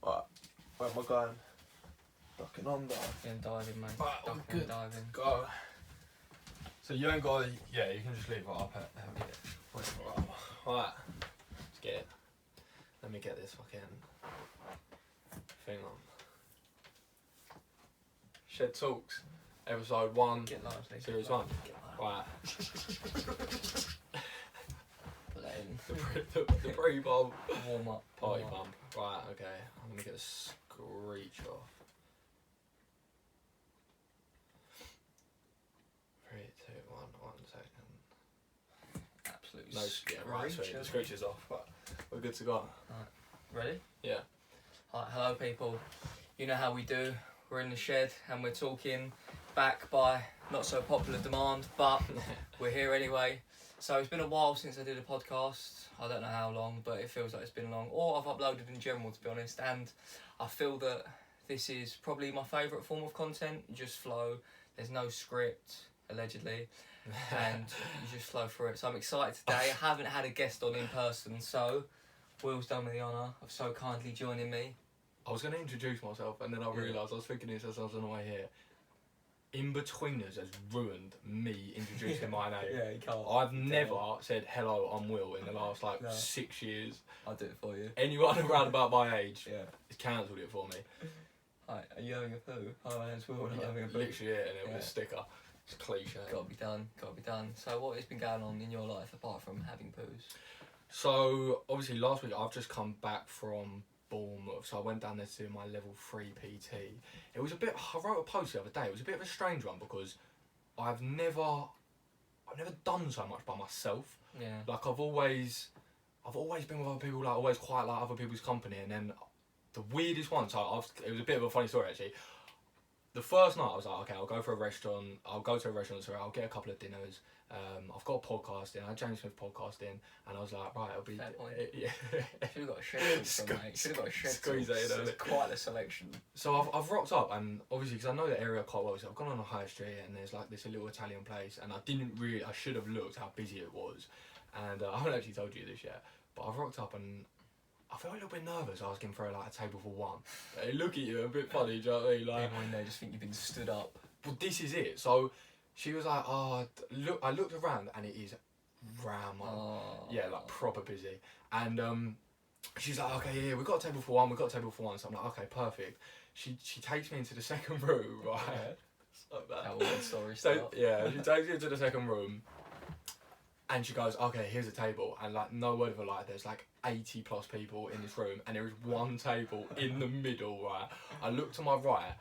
Oh. Right, where am I going? Ducking under. Ducking, diving, mate. Right, Ducking good. and diving. Go. So you ain't got to, yeah, you can just leave it up at Right, let's get it. Let me get this fucking thing on. Shed Talks, episode 1, Get large, Lee. series 1. Right. Put that in. The pre-bomb. Warm up. Party warm up. pump. Right, okay. I'm gonna get a screech off. 3, 2, 1 second. Absolute No, yeah, right, sweet. The screech is off, but we're good to go. Ready? Yeah. Alright, hello people. You know how we do. We're in the shed and we're talking back by not so popular demand, but we're here anyway. So it's been a while since I did a podcast. I don't know how long, but it feels like it's been long. Or I've uploaded in general, to be honest. And I feel that this is probably my favourite form of content. You just flow. There's no script, allegedly. And you just flow through it. So I'm excited today. I haven't had a guest on in person, so Will's done me the honour of so kindly joining me. I was going to introduce myself and then I realised I was thinking this as I was on the way here. In-Betweeners has ruined me introducing my name. Yeah, you can't. I've never said hello, I'm Will in the last 6 years. I'll do it for you. Anyone around about my age Yeah. has cancelled it for me. Hi, are you having a poo? Hi, my name's Will and I'm having a poo. Literally it, and it was a sticker. It's cliche. Gotta be done, gotta be done. So what has been going on in your life apart from having poos? So, obviously last week I've just come back from Bournemouth, so I went down there to do my level 3 PT. It was a bit, I wrote a post the other day, it was a bit of a strange one because I've never done so much by myself. Yeah. Like I've always been with other people, like always quite like other people's company, and then the weirdest one, so it was a bit of a funny story actually. The first night I was like, okay, I'll go to a restaurant, sorry, I'll get a couple of dinners. I've got a podcast in, I had James Smith podcast in, and I was like, right, it'll be... Fair point. Yeah. Should have got a shed from mate. Should have got a shed Squeeze it in, It's quite a selection. So I've rocked up, and obviously, because I know the area quite well, so I've gone on a high street, and there's like this little Italian place, and I should have looked how busy it was, and I haven't actually told you this yet, but I've rocked up, and I felt a little bit nervous asking for like a table for one. They look at you a bit funny, do you know what I mean? Like, People in there just think you've been stood up. well, this is it. So she was like, oh, look, I looked around and it is rammed. Oh. Yeah, like proper busy. And she's like, okay, yeah, we've got a table for one, So I'm like, okay, perfect. She takes me into the second room, right? Yeah. So bad. How all the stories So, start. yeah, she takes me into the second room. And she goes, okay, here's a table. And like, no word of a lie, there's like 80 plus people in this room. And there is one table in the middle, right? I look to my right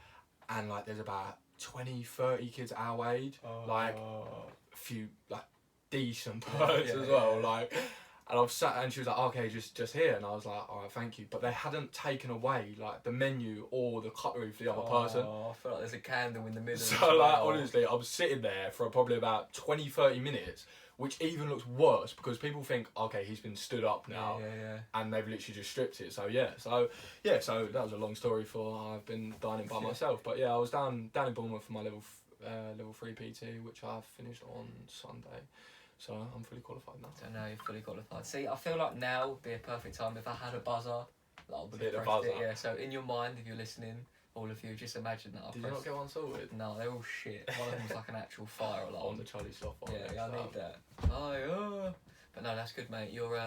and like, there's about 20, 30 kids our age. Like, a few, like, decent birds as well. Like, and I've sat, and she was like, okay, just here. And I was like, all right, thank you. But they hadn't taken away, like, the menu or the cutlery for the other person. I feel like there's a candle in the middle. So, like, honestly, I'm sitting there for probably about 20, 30 minutes, which even looks worse because people think, okay, he's been stood up now, and they've literally just stripped it. So so that was a long story for I've been dining by myself. But yeah, I was down in Bournemouth for my level 3 PT, which I finished on Sunday. So I'm fully qualified now. So now you're fully qualified. See, I feel like now would be a perfect time if I had a buzzer. That would Hit the pressed buzzer. it. Yeah. So in your mind, if you're listening, all of you, just imagine that. Did you not get one sorted? No, they're all shit. One of them was like an actual fire alarm. On the Charlie Sloth one. Yeah, I need that. But no, that's good, mate. You're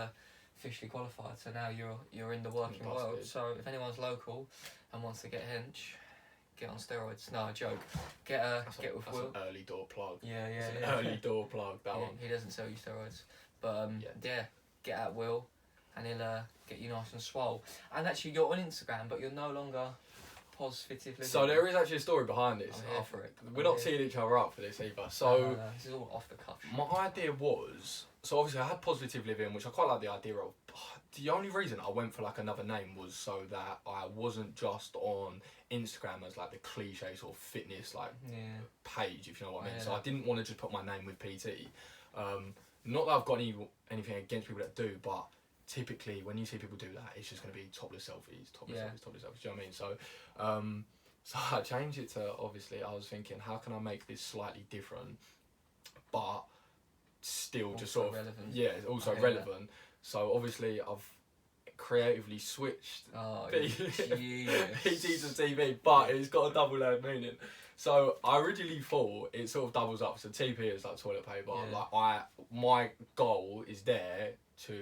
officially qualified, so now you're in the working world. So if anyone's local and wants to get hench, get on steroids. No, joke. Get with Will. That's an early door plug. Yeah. Early door plug, that one. He doesn't sell you steroids. But get at Will and he'll get you nice and swole. And actually, you're on Instagram, but you're no longer positive living. So there is actually a story behind this. I'm here for it. We're not teeing each other up for this either. So no. This is all off the cuff. my idea was, so obviously I had positive living, which I quite like the idea of. The only reason I went for like another name was so that I wasn't just on Instagram as like the cliche sort of fitness like page, if you know what I mean. So I didn't want to just put my name with PT. Not that I've got anything against people that do, but typically when you see people do that, it's just going to be topless selfies. Do you know what I mean? So I changed it to, obviously I was thinking, how can I make this slightly different, but still also just sort of relevant. yeah, it's also relevant. So obviously I've creatively switched Oh, PT jeez. to TV, but it's got a double layered meaning. So I originally thought it sort of doubles up. So TP is like toilet paper. Yeah. Like my goal is there to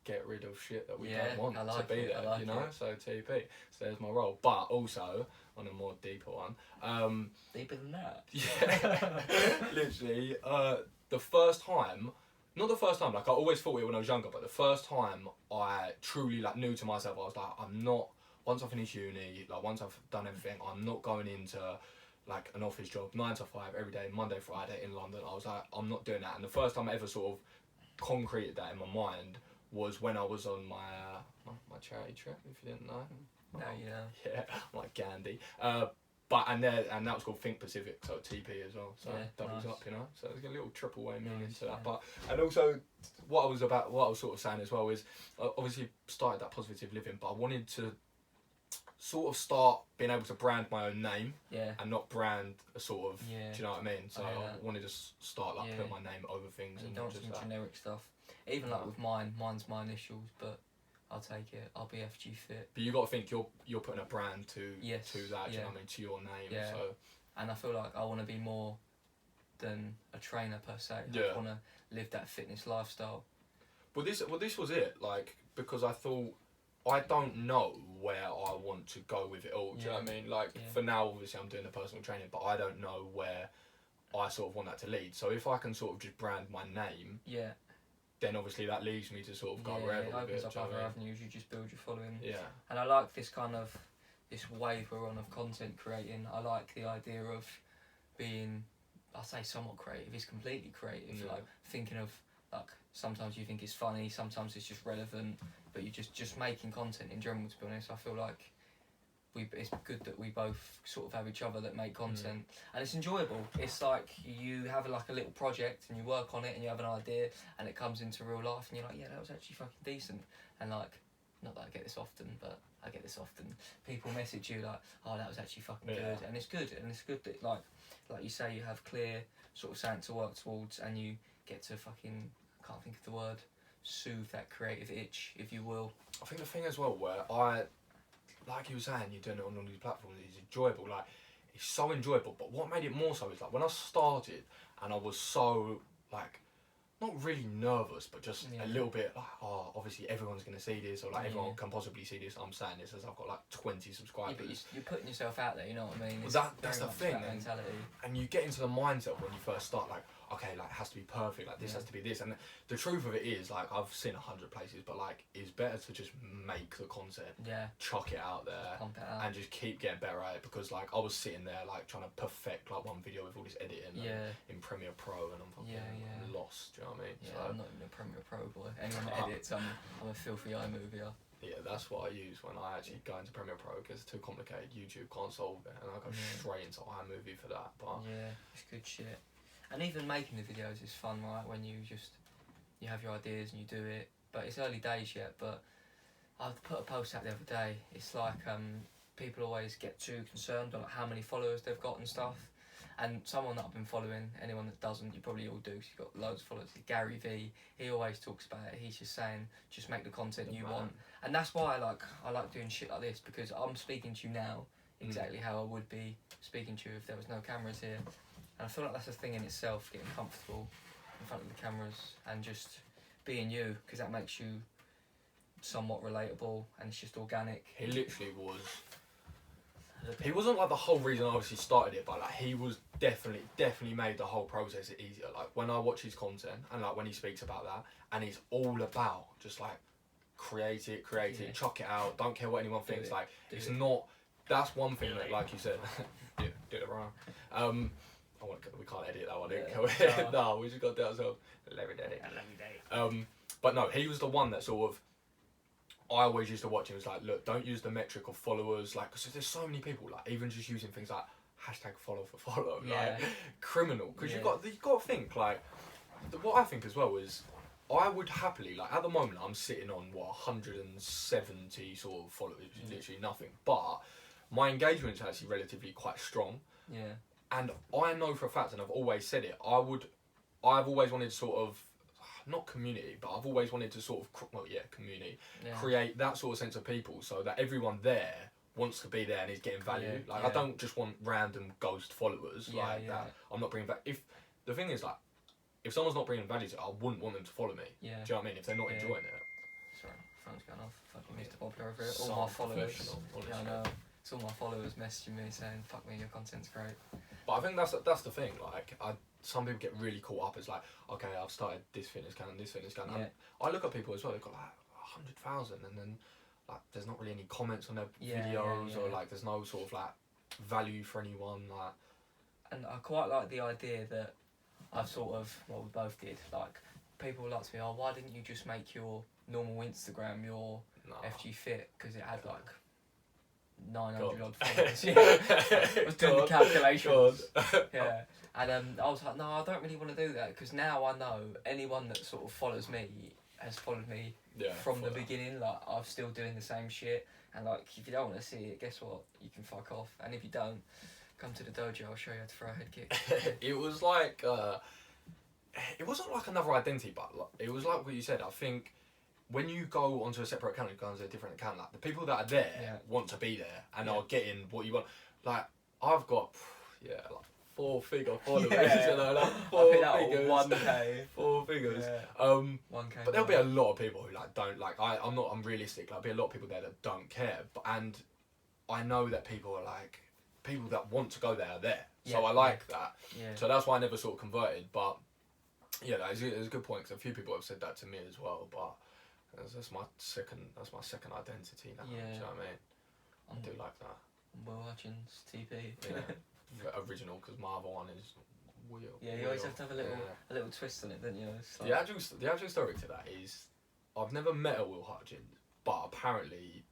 get rid of shit that we don't want to be there. Like you know, so TP. So there's my role. But also on a more deeper one. Deeper than that. Yeah, literally. The first time. Not the first time, like I always thought it when I was younger, but the first time I truly like knew to myself, I was like, I'm not, once I finish uni, like once I've done everything, I'm not going into like an office job, 9 to 5 every day, Monday, Friday in London. I was like, I'm not doing that. And the first time I ever sort of concreted that in my mind was when I was on my charity trip, if you didn't know. No, you know. Yeah, I'm like Gandhi. And that was called Think Pacific, so TP as well. So doubles up, you know. So there's a little triple way meaning to that. But and also what I was sort of saying as well is I obviously started that positive living, but I wanted to sort of start being able to brand my own name and not brand a sort of do you know what I mean? So I wanted to start like put my name over things and and you don't just want that. some generic stuff. Even like with mine's my initials, but I'll take it. I'll be FG Fit. But you got to think you're putting a brand to that. Do you know what I mean? To your name. Yeah. So. And I feel like I want to be more than a trainer per se. Yeah. I want to live that fitness lifestyle. Well, this was it. Like because I thought I don't know where I want to go with it all. Do you know what I mean? Like for now, obviously I'm doing the personal training, but I don't know where I sort of want that to lead. So if I can sort of just brand my name. Yeah. Then obviously that leads me to sort of go wherever. It opens up other avenues. You just build your following. Yeah. And I like this kind of this wave we're on of content creating. I like the idea of being, I say somewhat creative. It's completely creative. Yeah. Like thinking of like sometimes you think it's funny, sometimes it's just relevant, but you just making content in general. To be honest, I feel like it's good that we both sort of have each other that make content and it's enjoyable. It's like you have like a little project and you work on it and you have an idea and it comes into real life and you're like, yeah, that was actually fucking decent. And like, not that I get this often, but I get this often. People message you like, oh, that was actually fucking good. And it's good that like you say, you have clear sort of something to work towards and you get to fucking, I can't think of the word, soothe that creative itch, if you will. I think the thing as well where like you were saying, you're doing it on all these platforms, it's enjoyable, like, it's so enjoyable, but what made it more so is, like, when I started, and I was so, like, not really nervous, but just a little bit, like, oh, obviously everyone's going to see this, or, like, everyone can possibly see this, I'm saying this as I've got, like, 20 subscribers. Yeah, but you're putting yourself out there, you know what I mean? Well, that's the thing, that mentality. And you get into the mindset when you first start, like, okay, like, it has to be perfect, like, this has to be this, and the truth of it is, like, I've seen 100 places, but, like, it's better to just make the content, chuck it out there, pump it out. and just keep getting better at it, because, like, I was sitting there, like, trying to perfect, like, one video with all this editing in Premiere Pro, and I'm fucking lost, do you know what I mean? Yeah, so, I'm not even a Premiere Pro boy. Anyone that edits, I'm a filthy iMovie. Yeah, that's what I use when I actually go into Premiere Pro, because it's too complicated, YouTube can't solve it, and I go straight into iMovie for that, but... Yeah, it's good shit. And even making the videos is fun, right? When you have your ideas and you do it. But it's early days yet. But I put a post out the other day. It's like people always get too concerned on like how many followers they've got and stuff. And someone that I've been following, anyone that doesn't, you probably all do because you've got loads of followers. Gary V, he always talks about it. He's just saying, just make the content you want. And that's why I like doing shit like this, because I'm speaking to you now exactly how I would be speaking to you if there was no cameras here. And I feel like that's a thing in itself, getting comfortable in front of the cameras and just being you, because that makes you somewhat relatable and it's just organic. He literally was... He wasn't like the whole reason I obviously started it, but like he was definitely made the whole process easier. Like when I watch his content and like when he speaks about that, and he's all about just like create it, chuck it out, don't care what anyone thinks. Like it's not... That's one thing that, like you said, do it wrong. We can't edit that one. No, we just got to do ourselves. Let me edit. But no, he was the one that sort of I always used to watch. Him. Was like, look, don't use the metric of followers, like, because there's so many people, like, even just using things like #follow for follow, like criminal. Because you've got to think, like, what I think as well is, I would happily, like, at the moment, I'm sitting on 170 sort of followers, literally nothing, but my engagement's actually relatively quite strong. Yeah. And I know for a fact, and I've always said it, I I've always wanted to sort of, not community, but I've always wanted to sort of, community, create that sort of sense of people so that everyone there wants to be there and is getting value. I don't just want random ghost followers that. I'm not bringing back. If the thing is, like, if someone's not bringing value to it, I wouldn't want them to follow me. Yeah. Do you know what I mean? If they're not enjoying it. Sorry, phone's going off. Fucking Mr. Popular over it. All my followers. Yeah, I know. It's all my followers messaging me saying, "Fuck me, your content's great." But I think that's the thing. Like, some people get really caught up. It's like, okay, I've started this fitness account, this fitness account. Yeah. I look at people as well. They've got like 100,000, and then like there's not really any comments on their videos, or like there's no sort of like value for anyone. Like, and I quite like the idea that I've sort of, well, we both did. Like, people like to me, oh, why didn't you just make your normal Instagram your FG Fit? Because it had like 900 odd followers. I was doing the calculations. Yeah. And I was like, no, I don't really want to do that, because now I know anyone that sort of follows me has followed me from the beginning. Like, I'm still doing the same shit. And like, if you don't want to see it, guess what? You can fuck off. And if you don't, come to the dojo, I'll show you how to throw a head kick. It was like, it wasn't like another identity, but like, it was like what you said. I think when you go onto a separate account, you go onto a different account, like the people that are there want to be there and are getting what you want. Like, I've got, like 4-figure followers, you know, like 4 figures. 1K. 4 figures. Yeah. 1K. But there'll be a lot of people who like don't like. I'm realistic. Like, there'll be a lot of people there that don't care. And I know that people are like, people that want to go there are there. So I like that. Yeah. So that's why I never sort of converted. But yeah, it's a good point, because a few people have said that to me as well. But that's my second identity now. Yeah. Do you know what I mean? I do like that. Will Hutchins, TP. Yeah. Original, because my other one is Will. Yeah, you always have to have a little twist on it, don't you? Like, the actual story to that is, I've never met a Will Hutchins, but apparently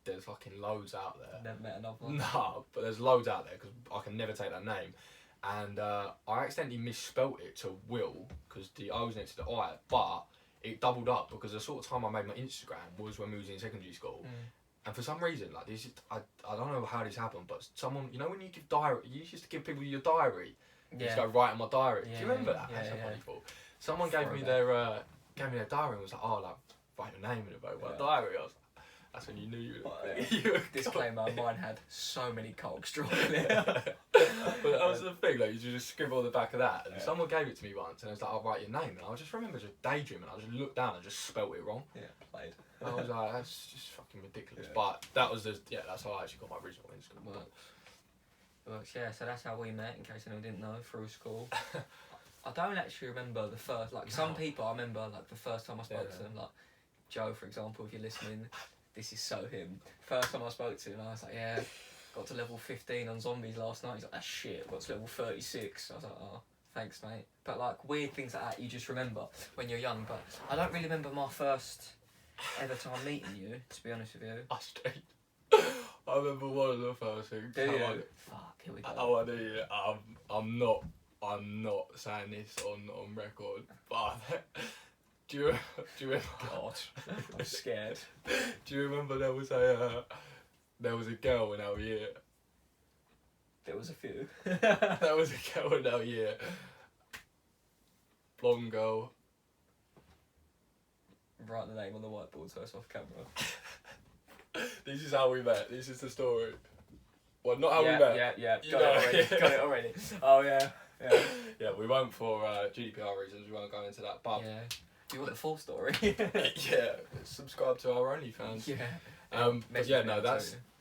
there's fucking loads out there. Never met another one. Nah, but there's loads out there, because I can never take that name. And I accidentally misspelt it to Will, because the O's next to the I, but it doubled up, because the sort of time I made my Instagram was when we was in secondary school. And for some reason, like, this, I don't know how this happened, but someone, you know, when you give diary, you used to give people your diary. You just go, write in my diary. Do you remember that? That's so funny. Someone gave me their diary and was like, oh, like, write your name in it, my diary. I was like, that's when you knew you were Disclaimer, mine had so many cocks drawn in it. But that was the thing, like, you just scribble on the back of that. And someone gave it to me once, and it was like, I'll write your name. And I just remember just daydreaming. I just looked down and just spelt it wrong. Yeah, played. I was like, that's just fucking ridiculous. But that was that's how I actually got my original Instagram. Works, yeah, so that's how we met, in case anyone didn't know, through school. I don't actually remember the first, like, some people I remember, like, the first time I spoke to them, like, Joe, for example, if you're listening, this is so him. First time I spoke to him, I was like, yeah, got to level 15 on zombies last night. He's like, that's shit, got to level 36. I was like, oh, thanks, mate. But, like, weird things like that you just remember when you're young, but I don't really remember my first ever time meeting you, to be honest with you. I remember one of the first things. Do you? Fuck, here we go. I do. I'm not saying this on record, but do you remember? God, I'm scared. Do you remember there was a girl in our year? There was a few. There was a girl in our year. Blonde girl. Write the name on the whiteboard so it's off camera. This is how we met. This is the story. Well, not how we met. Yeah. Got it already. Oh, yeah. Yeah, we won't, for GDPR reasons, we won't go into that. But yeah. Do you want the full story? Yeah, subscribe to our OnlyFans. Yeah. But yeah, no,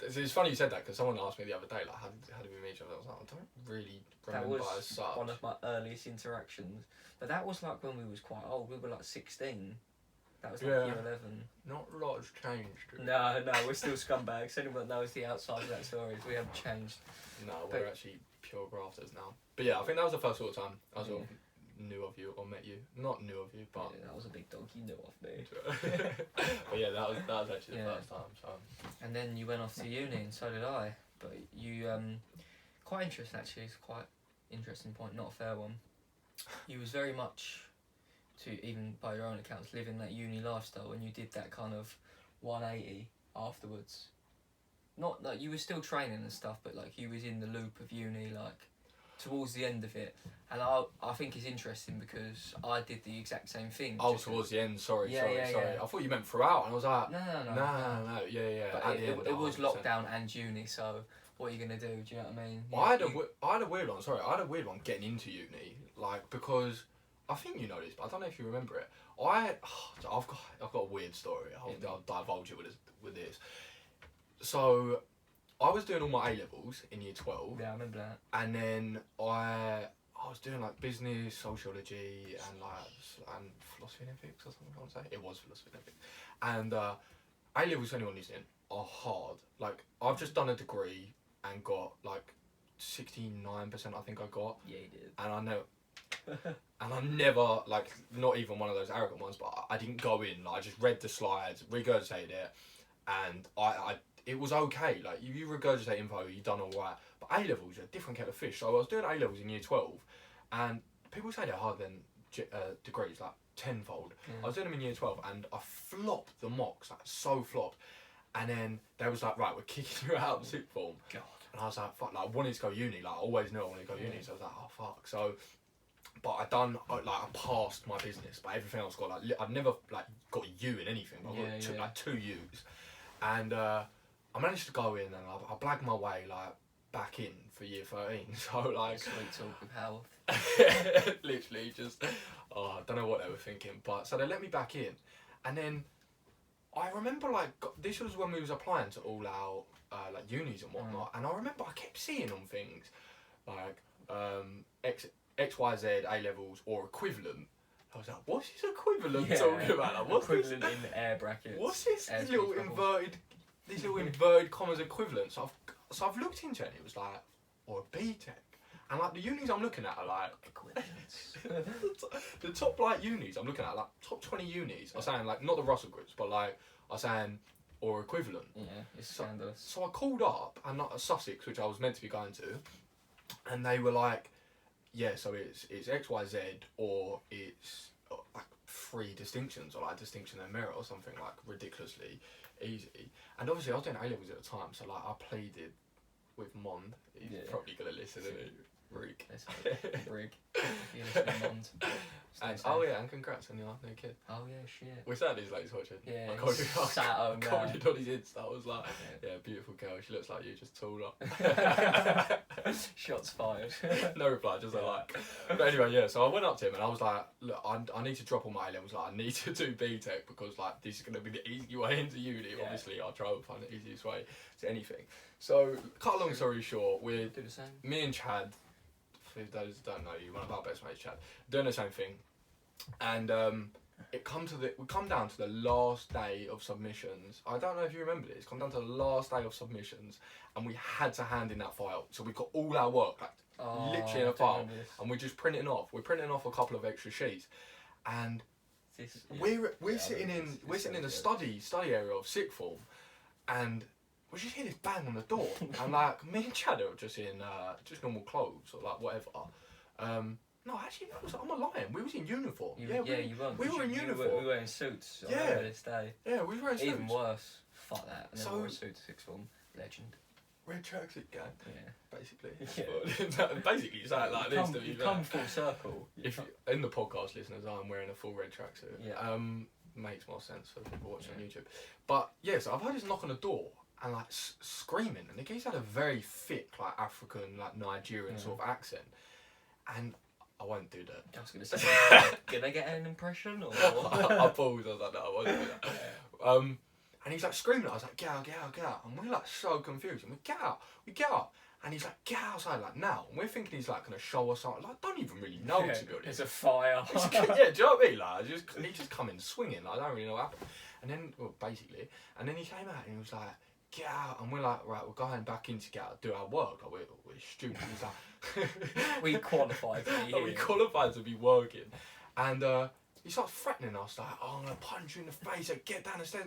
it's funny you said that, because someone asked me the other day, like, how did we meet each other? I was like, I don't really remember that was as such. one of my earliest interactions. But that was like when we was quite old. We were like 16. That was like year 11. Not a lot has changed. No, we're still scumbags. Anyone that knows the outside of that story, we haven't changed. No, we're actually pure grafters now. But yeah, I think that was the first sort of time I sort of knew of you, or met you. Not knew of you, but... Yeah, that was a big dog, you knew of me. But yeah, that was actually the first time, so... And then you went off to uni, and so did I. But you, quite interesting actually, it's quite interesting point, not a fair one. You was very much... to, even by your own accounts, living that uni lifestyle, and you did that kind of 180 afterwards. Not like you were still training and stuff, but like you was in the loop of uni, like towards the end of it, and I think it's interesting because I did the exact same thing. Oh, towards the end. Sorry. Yeah. I thought you meant throughout, and I was like, No. no. Yeah. But At the end, it was 100%. lockdown and uni, so what are you gonna do? Do you know what I mean? I had a weird one. Sorry, I had a weird one getting into uni, like because I think you know this, but I don't know if you remember it. I've got a weird story. I'll divulge it with this. So, I was doing all my A levels in year 12. Yeah, I remember that. And then I was doing like business, sociology, and philosophy and ethics or something. I want to say it was philosophy and ethics. And A levels, for anyone listening, are hard. Like I've just done a degree and got like 69%. I think I got. Yeah, you did. And I know. And I never, like, not even one of those arrogant ones, but I didn't go in. Like, I just read the slides, regurgitated it, and it was okay. Like, you regurgitate info, you done all right. But A levels are a different kettle of fish. So I was doing A levels in year 12, and people say they're harder than degrees, like tenfold. Yeah. I was doing them in year 12, and I flopped the mocks, like so flopped. And then they was like, right, we're kicking you out of sixth form. God. And I was like, fuck, like I wanted to go uni. Like I always knew I wanted to go uni. So I was like, oh fuck. So. But I passed my business, but everything else got like I've never like got a U in anything. I got like 2 U's, and I managed to go in and I blagged my way like back in for year 13. So like sweet talk of health. literally just I don't know what they were thinking, but so they let me back in, and then I remember like this was when we was applying to all our like unis and whatnot, and I remember I kept seeing on things like XYZ A levels or equivalent. I was like, what's this equivalent talking about? Like, what's equivalent this? in air brackets. What's this air little brackets. inverted commas equivalent? So I've looked into it and it was like, or a BTEC. And like the unis I'm looking at are like Equivalents. the top like unis I'm looking at, like top 20 unis are saying like not the Russell groups, but like are saying or equivalent. Yeah, it's scandalous. So I called up and not Sussex, which I was meant to be going to, and they were like, yeah, so it's XYZ or it's like 3 distinctions or like distinction and merit or something like ridiculously easy. And obviously I was doing A levels at the time, so like I pleaded with Mond. He's probably gonna listen, isn't he? Rig. Rig. If you're listening, Mond. And and congrats on your new kid. Oh yeah, shit. We sat these ladies watching. Yeah, I sat home commented on his Insta. I was like, yeah, beautiful girl. She looks like you, just taller. Shots fired. No reply, just a like. But anyway, yeah. So I went up to him and I was like, look, I need to drop all my A levels. Like, I need to do BTEC because like this is gonna be the easy way into uni. Yeah. Obviously, I'll try to find the easiest way to anything. So, cut a long story short, Do the same. me and Chad, for those who don't know you, one of our best mates, Chad, doing the same thing, and we come down to the last day of submissions. I don't know if you remember this. Come down to the last day of submissions, and we had to hand in that file. So we got all our work, like literally in a file, and we're just printing off. We're printing off a couple of extra sheets, and we're sitting in the study area of sixth form, and we just hear this bang on the door, and like me and Chad are just in just normal clothes or like whatever. No, actually, I'm not lying. We was in uniform. You weren't. We were in uniform. We were in suits. I Yeah. remember this day. Yeah, we were in suits. Even worse. Fuck that. I never So- wore a suit to sixth form. Legend. Red tracksuit gang, Yeah. basically. Yeah. Basically, you say it like this. You come full circle. If you, in the podcast listeners, I'm wearing a full red tracksuit. Yeah. Makes more sense for people watching on YouTube. But yeah, so I've heard this knock on the door and like screaming, and the geezer had a very thick, like African, like Nigerian sort of accent, and I won't do that. I was gonna say, can I get an impression or? I paused. I was like, no, I won't do that. And he's like screaming. I was like, get out, get out, get out. And we're like so confused. And we get out. And he's like, get outside, like now. And we're thinking he's like gonna show us something. Like, don't even really know, to be honest. There's a fire. Yeah, do you know what I mean? Like, he just come in swinging. Like, I don't really know what happened. And then, well, basically, and then he came out and he was like, get out. And we're like, right, we're going back in to get out, do our work. Like, we're stupid. He's like, We qualified to be here. we qualified to be working. And he starts threatening us, like, oh, I'm gonna punch you in the face, like, get down the stairs.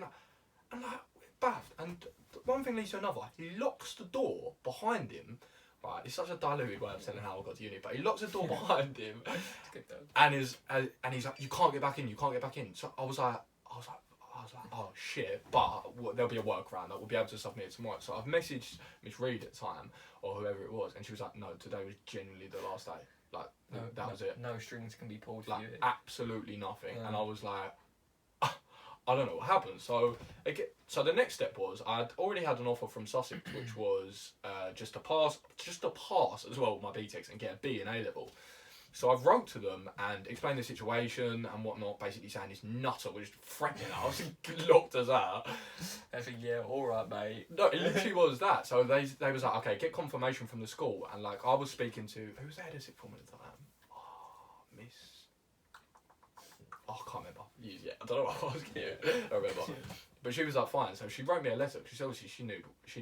And like, we're baffed. And one thing leads to another. He locks the door behind him. Right, it's such a diluted way of saying how I got to uni, but he locks the door behind him. It's good though. And he's like, you can't get back in, you can't get back in. So I was like, was like, oh shit, but there'll be a workaround that we'll be able to submit it tomorrow. So I've messaged Miss Reed at the time, or whoever it was, and she was like, no, today was genuinely the last day. Like, that was it. No strings can be pulled for Like, you. absolutely nothing. Yeah. And I was like, I don't know what happened. So the next step was I'd already had an offer from Sussex, which was just to pass as well with my BTECs and get a B in A level. So I wrote to them and explained the situation and whatnot, basically saying this nutter was threatening us and locked us out. I think, yeah, all right, mate. No, it literally was that. So they was like, okay, get confirmation from the school. And like I was speaking to, who was the head of sixth form at the time? I can't remember. Yeah, I don't know what I was getting. I remember. But she was like, fine. So she wrote me a letter because obviously she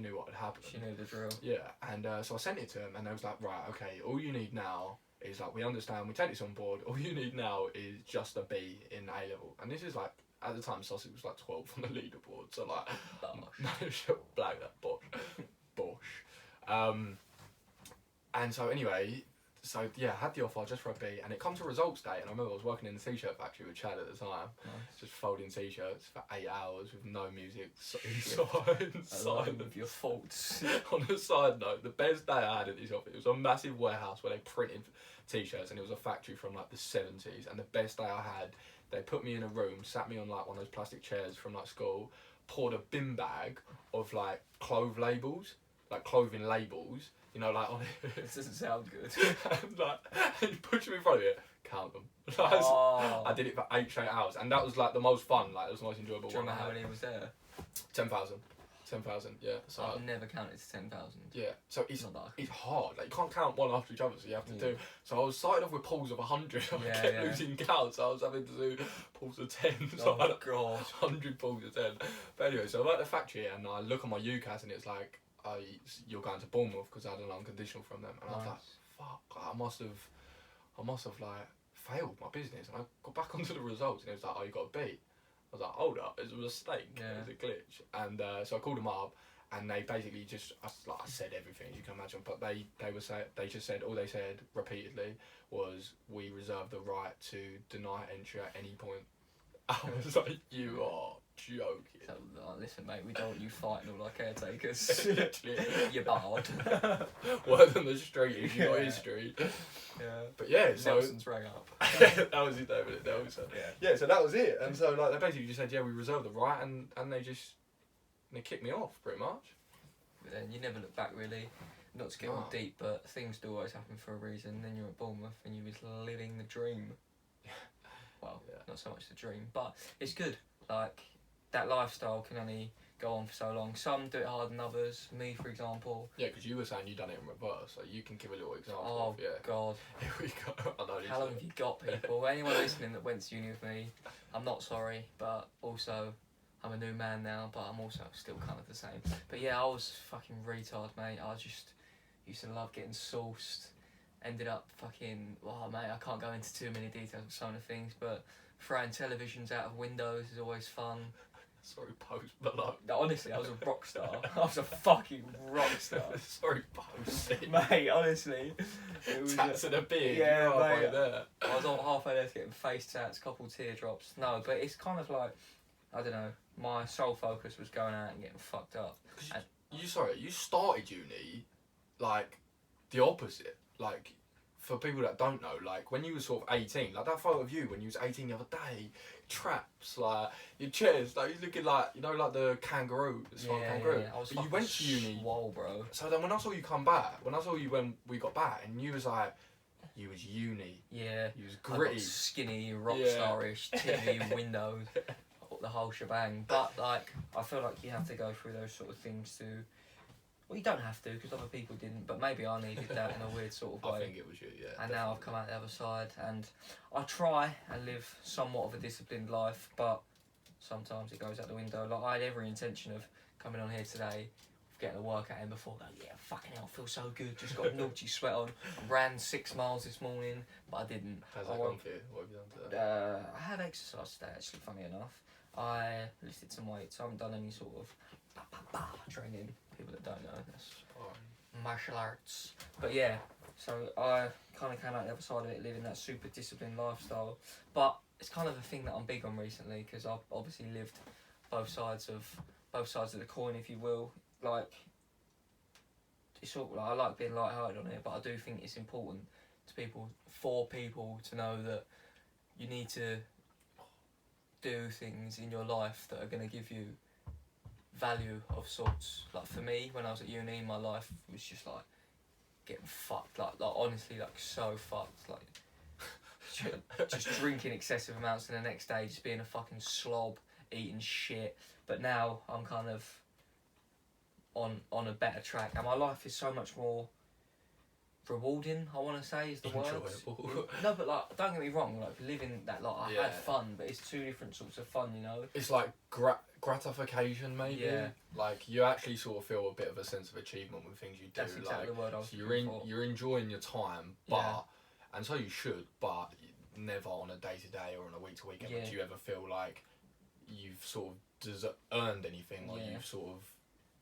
knew what had happened. She knew the drill. Yeah, and so I sent it to him, and they was like, right, okay, all you need now is like, we understand, we take this on board. All you need now is just a B in A level, and this is like at the time Sussex was like 12th on the leaderboard, so like, no shit, black that bosh. And so anyway. So yeah, I had the offer just for a B, and it comes to results day, and I remember I was working in the t-shirt factory with Chad at the time, just folding t-shirts for 8 hours with no music inside. With your faults. On a side note, the best day I had at this office, it was a massive warehouse where they printed t-shirts, and it was a factory from like the 70s, and the best day I had, they put me in a room, sat me on like one of those plastic chairs from like school, poured a bin bag of like clothing labels, you know, like on it. This doesn't sound good. And like, he pushed me in front of it, count them. I did it for 8 straight hours, and that was like the most fun, like it was the most enjoyable. Do you remember how many was there? 10,000, yeah. So I've never counted to 10,000. yeah, so it's Not hard. Like you can't count one after each other, so you have to do. So I was started off with pulls of 100. I kept losing counts. So I was having to do pulls of 10. So I had God. 100 pulls of 10. But anyway, so I'm at the factory and I look on my UCAS and it's like, you're going to Bournemouth because I had an unconditional from them, and I was like, fuck, I must have like failed my business. And I got back onto the results and it was like, oh, you got a B. I was like, hold up, it's a mistake, it was a glitch. And so I called them up, and they basically just, I said everything you can imagine, but they just said, all they said repeatedly was, we reserve the right to deny entry at any point. I was like, you are joking. So, listen, mate, we don't want you fighting all our caretakers. You're barred. Word on the street is your history. Yeah. But yeah, so Nelson's rang up. that was it, David. Nelson. Yeah, so that was it. And so like they basically just said, yeah, we reserve the right, and they kicked me off pretty much. But then you never look back really. Not to get all deep, but things do always happen for a reason. Then you're at Bournemouth and you was living the dream. Well, not so much the dream, but it's good. Like, that lifestyle can only go on for so long. Some do it harder than others. Me, for example. Yeah, because you were saying you done it in reverse, so you can give a little example. Oh, God. Here we go. I know How long have you got, people? Anyone listening that went to uni with me, I'm not sorry, but also, I'm a new man now, but I'm also still kind of the same. But yeah, I was fucking retard, mate. I just used to love getting sauced. Ended up fucking, mate, I can't go into too many details of some of the things, but throwing televisions out of windows is always fun. Sorry, post below. No, honestly, I was a rock star. I was a fucking rock star. Sorry, post. Mate, honestly. It was tats and a beard. Yeah, mate. There. I was on halfway there getting face tats, couple teardrops. No, but it's kind of like, I don't know, my sole focus was going out and getting fucked up. You started uni, like, the opposite. Like, for people that don't know, like, when you were sort of 18, like, that photo of you when you was 18 the other day, traps, like, your chest, like, you're looking like, you know, like the kangaroo, kangaroo. Yeah. I was but you went to uni. Whoa, bro. So then when I saw you come back, when we got back, and you was like, you was uni. Yeah. You was gritty. I got skinny, rock starish, TV, windows, the whole shebang. But, like, I feel like you have to go through those sort of things to... Well, you don't have to, because other people didn't, but maybe I needed that in a weird sort of way. I think it was you, yeah. And definitely. now I've come out the other side, and I try and live somewhat of a disciplined life, but sometimes it goes out the window. Like, I had every intention of coming on here today, getting a workout in before, going, yeah, fucking hell, I feel so good, just got a naughty sweat on. I ran 6 miles this morning, but I didn't. How's that gone for you? What have you done today? I had exercise today, actually, funny enough. I lifted some weights. I haven't done any sort of training. People that don't know, that's martial arts. But yeah, so I kind of came out the other side of it, living that super disciplined lifestyle. But it's kind of a thing that I'm big on recently, because I've obviously lived both sides of the coin, if you will. Like, it's all, like, I like being light-hearted on it, but I do think it's important for people to know that you need to do things in your life that are going to give you value of sorts. Like, for me, when I was at uni, my life was just like getting fucked, like honestly, like so fucked, like just drinking excessive amounts, and the next day just being a fucking slob, eating shit. But now I'm kind of on a better track, and my life is so much more rewarding, I want to say, is the word. Enjoyable. No, but like, don't get me wrong, like living that, like I Yeah. had fun, but it's two different sorts of fun, you know. It's like gratification, maybe. Yeah. Like you actually sort of feel a bit of a sense of achievement with things you do. That's exactly like, the word I was so looking for. you're enjoying your time, but Yeah. and so you should, but never on a day to day or on a week to week. Yeah. Do you ever feel like you've sort of earned anything, or Yeah. you've sort of,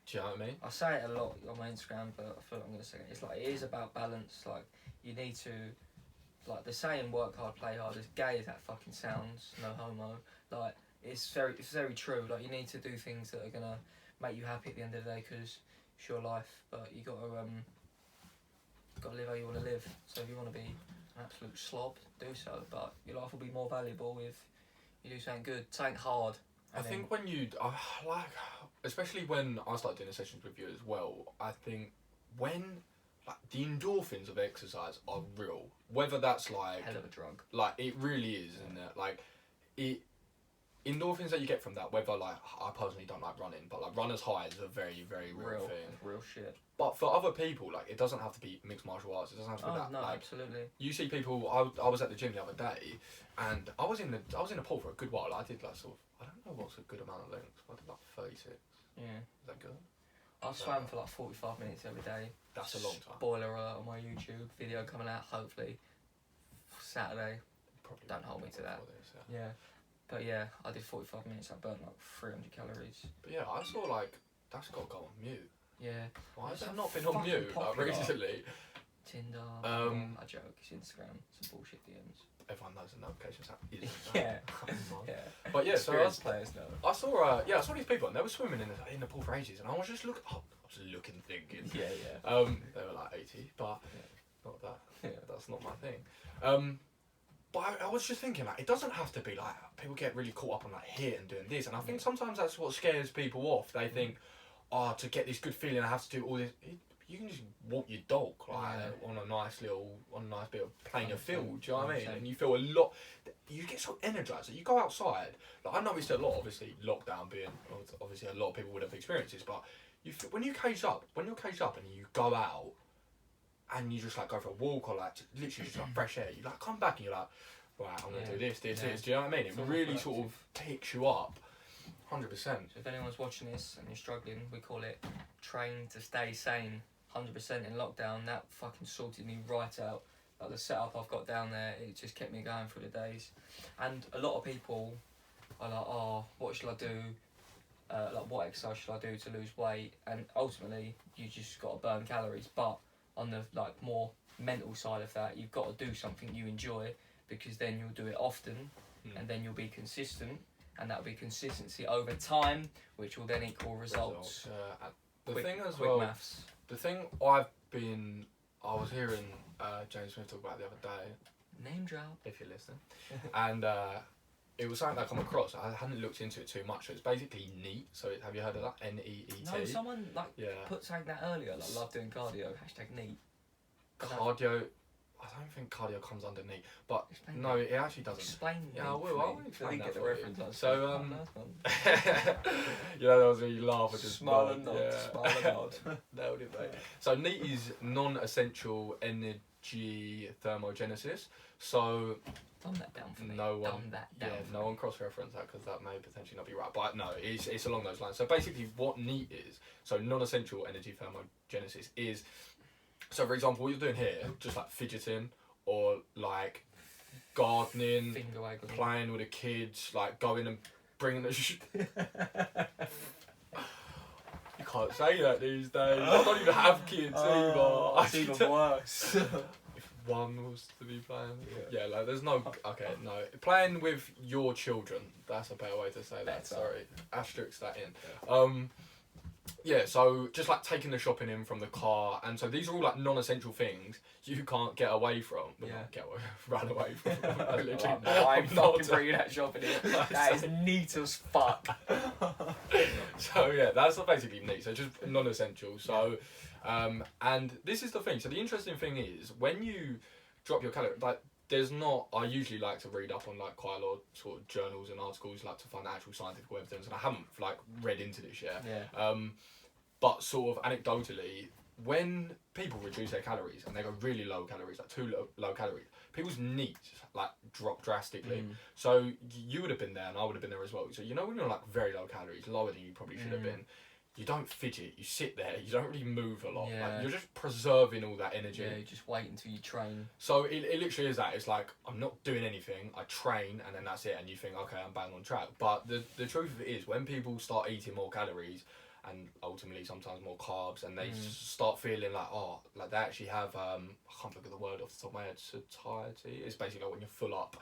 do you know what I mean? I say it a lot on my Instagram, but I feel like I'm going to say it. It's like, it is about balance. Like, you need to, like the saying, work hard, play hard, as gay as that fucking sounds, no homo. Like, it's very true. Like, you need to do things that are going to make you happy at the end of the day, because it's your life, but you got to live how you want to live. So if you want to be an absolute slob, do so, but your life will be more valuable if you do something good, something hard. I think when you like, especially when I start doing the sessions with you as well, I think when like the endorphins of exercise are real, whether that's like hell of a drug. like it really is, isn't it? Like it endorphins that you get from that, whether like I personally don't like running, but like runner's high is a very real thing. Real shit. But for other people, like it doesn't have to be mixed martial arts. It doesn't have to be that. No, like, absolutely. you see people. I was at the gym the other day, and I was in the pool for a good while. I did like sort of, I don't know what's a good amount of length. I did like 36. Yeah. Is that good? I swam for like 45 minutes every day. That's a long time. Spoiler alert on my YouTube video coming out hopefully Saturday. Probably Don't hold me to that. This, Yeah. But yeah, I did 45 minutes. I burnt like 300 calories. But yeah, I saw like that's got to go on mute. Yeah. Why has It's that not been on fucking mute like, popular. recently? Tinder. Um, I joke. It's Instagram. Some bullshit DMs. Everyone knows the notifications app is. Yeah. Yeah. But yeah, so Experienced players know. I saw I saw these people and they were swimming in the pool for ages, and I was just looking, thinking. Yeah, yeah. They were like 80, but not that. Yeah. That's not my thing. But I was just thinking, like, it doesn't have to be like people get really caught up on like HIIT and doing this, and I think sometimes that's what scares people off. They think, oh, to get this good feeling, I have to do all this. You can just walk your dog like on a nice bit of plain of field. Do you know what I mean? And you feel a lot. You get so energized that you go outside. Like I noticed a lot, obviously lockdown being obviously a lot of people would have experienced this, but when you're caged up and you go out and you just like go for a walk or like literally just like fresh air, you like come back and you're like, right, I'm gonna do this. Do you know what I mean? It really sort of picks you up. 100%. So if anyone's watching this and you're struggling, we call it train to stay sane. 100% in lockdown, that fucking sorted me right out. Like the setup I've got down there, it just kept me going through the days. And a lot of people are like, oh, what should I do? Like what exercise should I do to lose weight? And ultimately, you just got to burn calories. But on the like more mental side of that, you've got to do something you enjoy, because then you'll do it often, and then you'll be consistent, and that'll be consistency over time, which will then equal results. Maths. The thing I was hearing James Smith talk about the other day. Name drop. If you're listening, and it was something that I come across. I hadn't looked into it too much. So it's basically NEAT. So have you heard of that? NEET. No, someone put something that earlier. Like love doing cardio. #NEAT. Cardio. I don't think cardio comes under NEAT, but Explain no, it actually doesn't. Explain. Yeah, I will explain that get the for you. reference. So yeah, that was really laugh at just smile and nod. Yeah. Smile and nod. Nailed it, mate. So NEAT is non-essential energy thermogenesis. So Dumb that down for me. no one, Dumb that down. no one cross-reference that because that may potentially not be right. But no, it's along those lines. So basically, what NEAT is, so non-essential energy thermogenesis is. So for example, what you're doing here, just like fidgeting or like gardening, Finger waggling. playing with the kids, like going and bringing the. You can't say that these days. I don't even have kids either. It's even worse. one was to be playing. Yeah, like there's no. Okay, no. Playing with your children. That's a better way to say that. Better. Sorry, asterisk that in. Yeah, so just like taking the shopping in from the car, and so these are all like non-essential things you can't get away from. Well, not get away, run away from. I literally, I'm fucking bringing that shopping in. That is neat as fuck. So yeah, that's basically neat. So just non-essential. So, and this is the thing. So the interesting thing is when you drop your calories, like there's not. I usually like to read up on like quite a lot of sort of journals and articles, like to find actual scientific evidence, and I haven't like read into this yet. Yeah. But sort of anecdotally, when people reduce their calories and they go really low calories, like too low calories, people's needs like drop drastically. So you would have been there and I would have been there as well. So you know when you're like very low calories, lower than you probably should have been, you don't fidget, you sit there, you don't really move a lot. Yeah. Like, you're just preserving all that energy. Yeah, you just wait until you train. So it literally is that. It's like, I'm not doing anything, I train and then that's it, and you think, okay, I'm bang on track. But the truth of it is, when people start eating more calories, and ultimately sometimes more carbs, and they start feeling like, oh, like they actually have, I can't look at the word off the top of my head, satiety. It's basically like when you're full up.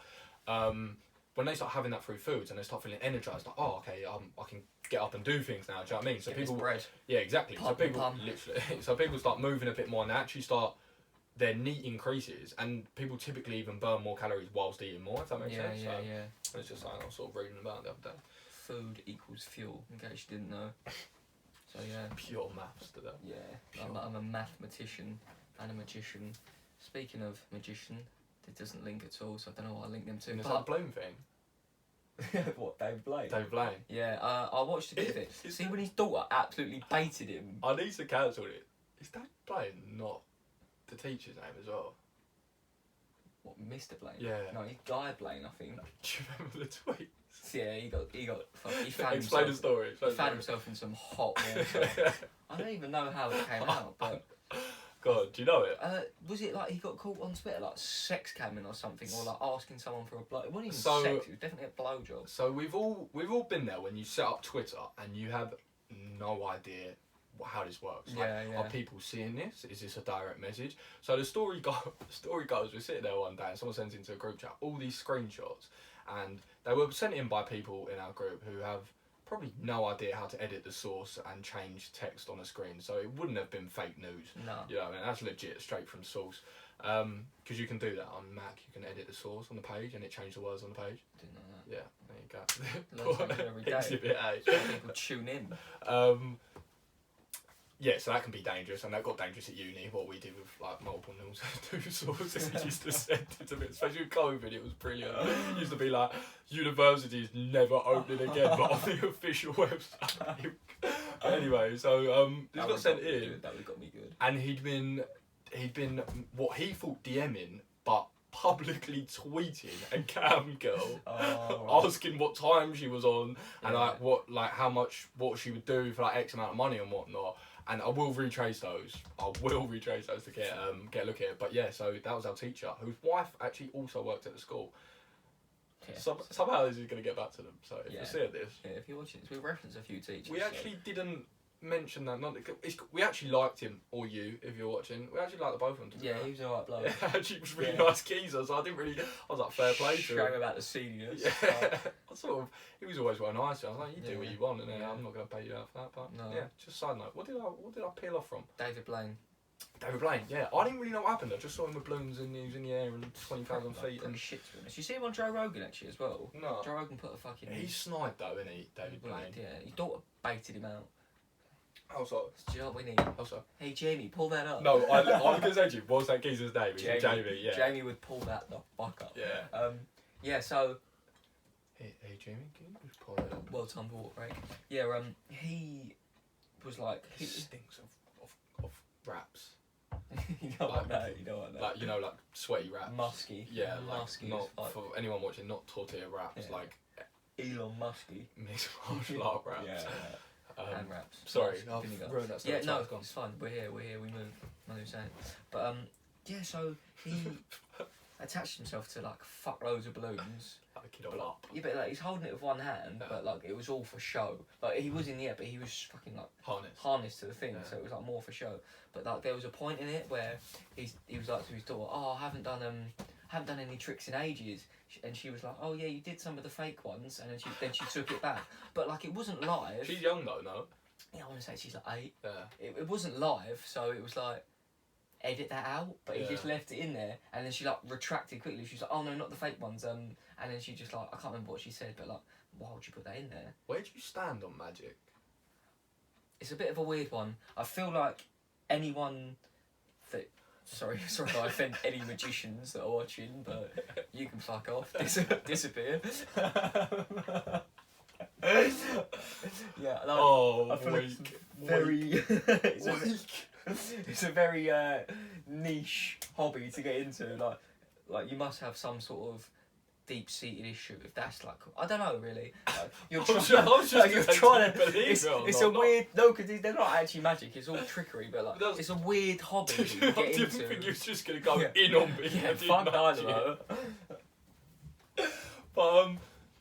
When they start having that through foods and they start feeling energized, like, oh, okay, I can get up and do things now. Do you know what I mean? So Get people, this bread. yeah, exactly. Pump, so people, pump. literally, so people start moving a bit more, and they actually start, their NEAT increases, and people typically even burn more calories whilst eating more. If that makes sense. Yeah, So yeah. it's just something I was sort of reading about the other day. Food equals fuel, in case you didn't know. So yeah. Pure maths to that. Yeah, I'm a mathematician and a magician. Speaking of magician, it doesn't link at all, so I don't know what I link them to. And it's that Bloom thing. What, Dave Blaine? Dave Blaine. Yeah, I watched a bit of it. See, when his daughter absolutely baited him. I need to cancel it. Is Dave Blaine not the teacher's name as well? What, Mr. Blaine? Yeah. No, he's Guy Blaine, I think. Do you remember the tweet? Yeah, he found Explain the himself. story. He found himself in some hot water. I don't even know how it came out, but God, do you know it? was it like he got caught on Twitter like sex camming or something, or like asking someone for a blow? It wasn't even So- sex; it was definitely a blowjob. So we've all been there when you set up Twitter and you have no idea how this works. Like, Yeah, yeah. are people seeing this? Is this a direct message? So the story goes, we're sitting there one day and someone sends into a group chat all these screenshots, and they were sent in by people in our group who have probably no idea how to edit the source and change text on a screen. So it wouldn't have been fake news. No. You know what I mean? That's legit, straight from source. Because you can do that on Mac. You can edit the source on the page and it changes the words on the page. Didn't know that. Yeah, there you Learn something every day. Exhibit A. So people tune in. Yeah, so that can be dangerous, and that got dangerous at uni. What we did with like multiple news sources, we used to send it to me, especially with COVID. It was brilliant. It used to be like universities never opening again, but on the official website. Anyway, so this got sent in, That would got me good. and he'd been what he thought DMing, but publicly tweeting a cam girl. Oh, Asking what time she was on and Yeah. what she would do for like X amount of money and whatnot. And I will retrace those. To get a look at it. But yeah, so that was our teacher, whose wife actually also worked at the school. Yeah. Somehow this is going to get back to them. So if Yeah. you're seeing this, Yeah, if you're watching this, we reference a few teachers. we so- actually didn't mention that. We actually liked him, or you, if you're watching. We actually liked the both of them. to be Yeah, fair. he was alright bloke. Yeah, actually, he was really Yeah. nice geezer. So I didn't really. I was like, fair play to Shame him. about the seniors. Yeah, I sort of. He was always well nice. I was like, you do what Yeah. you want, and Yeah. I'm not going to pay you out for that. But No. yeah, just side note. What did I peel off from? David Blaine. David Blaine. Yeah, I didn't really know what happened. I just saw him with balloons and he was in the air and 20,000 feet. Pretty And shit to be honest. You see him on Joe Rogan actually as well. no, Joe Rogan put a fucking. he's snide though, isn't he, David Well, Blaine? yeah, his daughter baited him out. How so? Do you know what we need? How so? Hey Jamie, pull that up. No, I was going to say to you, what's that geezer's name? Jamie. Jamie, yeah. Jamie would pull that the fuck up. Yeah. Yeah. So Hey, Jamie, can you just pull it up? well timed water break. Yeah. He was like. He stinks of raps. You know what that? You know what that? Like, you know, like sweaty raps. Musky. Yeah, like, musky. not, as fuck. for anyone watching, not tortilla raps, Yeah. like Elon Musky. mixed martial art raps. Yeah. Um, And raps. sorry, Musk, I've vinegar. ruined that story. Yeah, no, It's gone. it's fine. We're here. We move. I know what you're saying. But yeah, so he attached himself to like fuck loads of balloons. the kid off But, up. yeah, but like he's holding it with one hand, Yeah. but like it was all for show. Like he was in the air, but he was fucking like Harness. to the thing, Yeah. so it was like more for show. But like there was a point in it where he was like to his daughter, "Oh, I haven't done any tricks in ages," and she was like, "Oh yeah, you did some of the fake ones," and then she took it back. But like it wasn't live. She's young though, no? Yeah, I want to say she's like 8. Yeah. It wasn't live, so it was like edit that out. But he just left it in there, and then she like retracted quickly. She was like, "Oh no, not the fake ones." And then she just like I can't remember what she said, but like, why would you put that in there? Where do you stand on magic? It's a bit of a weird one. I feel like anyone that sorry if I offend any magicians that are watching, but you can fuck off, disappear. Yeah, like, I feel like it's a very niche hobby to get into. Like you must have some sort of deep-seated issue. If that's like, I don't know really. Like, you're trying to believe it's a weird because they're not actually magic. It's all trickery, but like it's a weird hobby that you get I didn't into. think you was just gonna go in on me. Yeah, fuck dynamo. But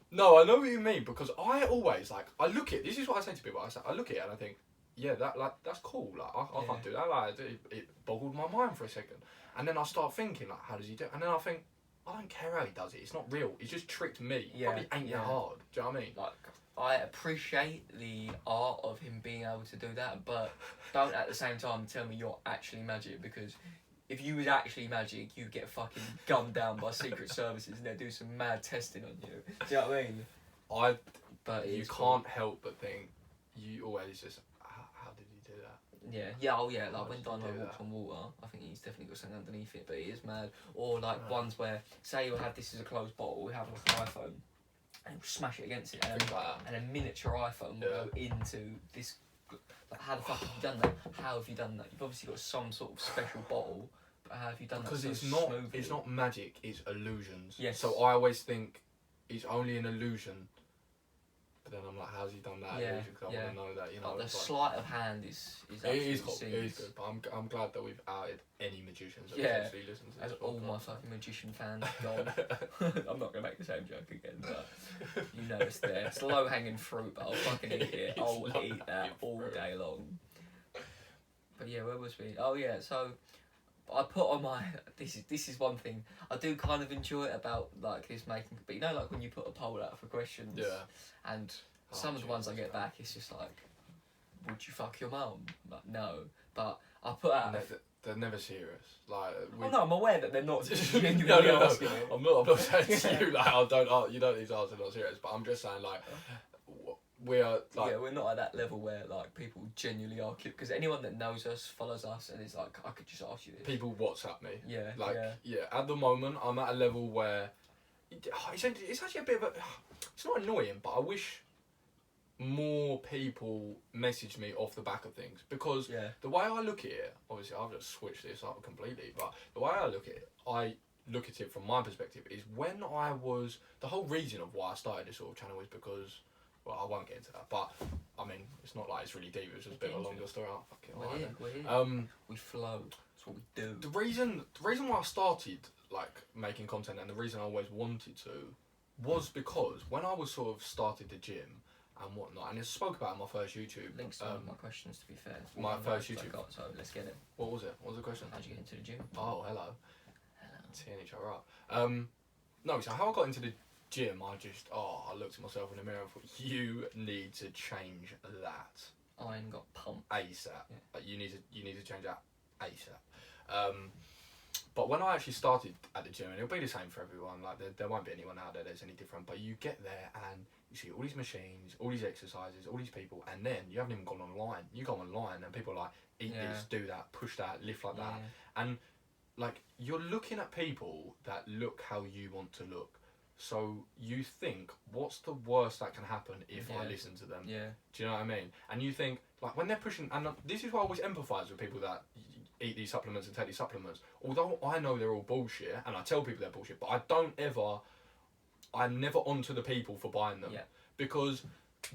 no, I know what you mean because I always like I look at this is what I say to people. I look at it and I think, yeah, that's cool. Like I can't do that. Like it boggled my mind for a second, and then I start thinking like, how does he do it? And then I think, I don't care how he does it. It's not real. He's just tricked me. Yeah, Probably ain't that hard. Do you know what I mean? Like I appreciate the art of him being able to do that, but don't at the same time tell me you're actually magic, because if you was actually magic, you'd get fucking gunned down by secret services and they'd do some mad testing on you. Do you know what I mean? But you can't help but think you always just how did he do that? Yeah, like when did Dynamo you do walks that? on water, I think he's definitely got something underneath it, but it is mad. Or like ones where, say you have this as a closed bottle, we have like an iPhone, and we'll smash it against it, and a miniature iPhone will go into this. Like, how the fuck have you done that? How have you done that? You've obviously got some sort of special bottle, but how have you done Because that so smoothly? it's not magic, it's illusions. Yes. So I always think it's only an illusion. But then I'm like, how's he done that illusion? Because I want to know that, you know. Like the sleight of hand is it is cool. scenes. It is good. But I'm glad that we've outed any magicians that actually listen to this. As all my fucking magician fans gone. I'm not gonna make the same joke again, but you know it's there. It's low hanging fruit, but I'll fucking eat it. I'll eat that all day long. But yeah, where was we? Oh yeah, so I put on my this is one thing I do kind of enjoy about like this making, but you know, like when you put a poll out for questions, and some of the ones I get back, it's just like, would you fuck your mum? Like no, but I put out. They're never serious. Like Oh no, I'm aware that they're not genuinely no. asking it. I'm not saying to you like you don't need to answer not serious, but I'm just saying like we are like we're not at that level where like people genuinely are cute, because anyone that knows us, follows us, and is like, I could just ask you this. people WhatsApp me. Yeah. At the moment I'm at a level where it's actually a bit of a. It's not annoying, but I wish more people message me off the back of things, because the way I look at it, obviously I've just switched this up completely, but the way I look at it from my perspective is when I was, the whole reason of why I started this sort of channel is because, well, I won't get into that, but I mean, it's not like it's really deep, it's just a bit of a longer story. Oh, fuck it, We're here. We flow. That's what we do. The reason why I started like making content, and the reason I always wanted to, was because when I was sort of started the gym and whatnot, and I spoke about it in my first YouTube. Links to my questions, to be fair. My first YouTube. So let's get it. What was it? What was the question? How'd you get into the gym? Oh, hello. Teeing each other up. No, so how I got into the gym, I looked at myself in the mirror and thought, you need to change that. Iron got pumped. ASAP. Yeah. Like, you need to change that ASAP. But when I actually started at the gym, and it'll be the same for everyone, like there won't be anyone out there that's any different, but you get there and you see all these machines, all these exercises, all these people, and then you haven't even gone online. You go online and people are like, eat this, do that, push that, lift like that. And like, you're looking at people that look how you want to look. So you think, what's the worst that can happen if I listen to them? Yeah. Do you know what I mean? And you think, like, when they're pushing, and this is why I always empathise with people that eat these supplements and take these supplements. Although I know they're all bullshit, and I tell people they're bullshit, but I'm never onto the people for buying them. Yeah. Because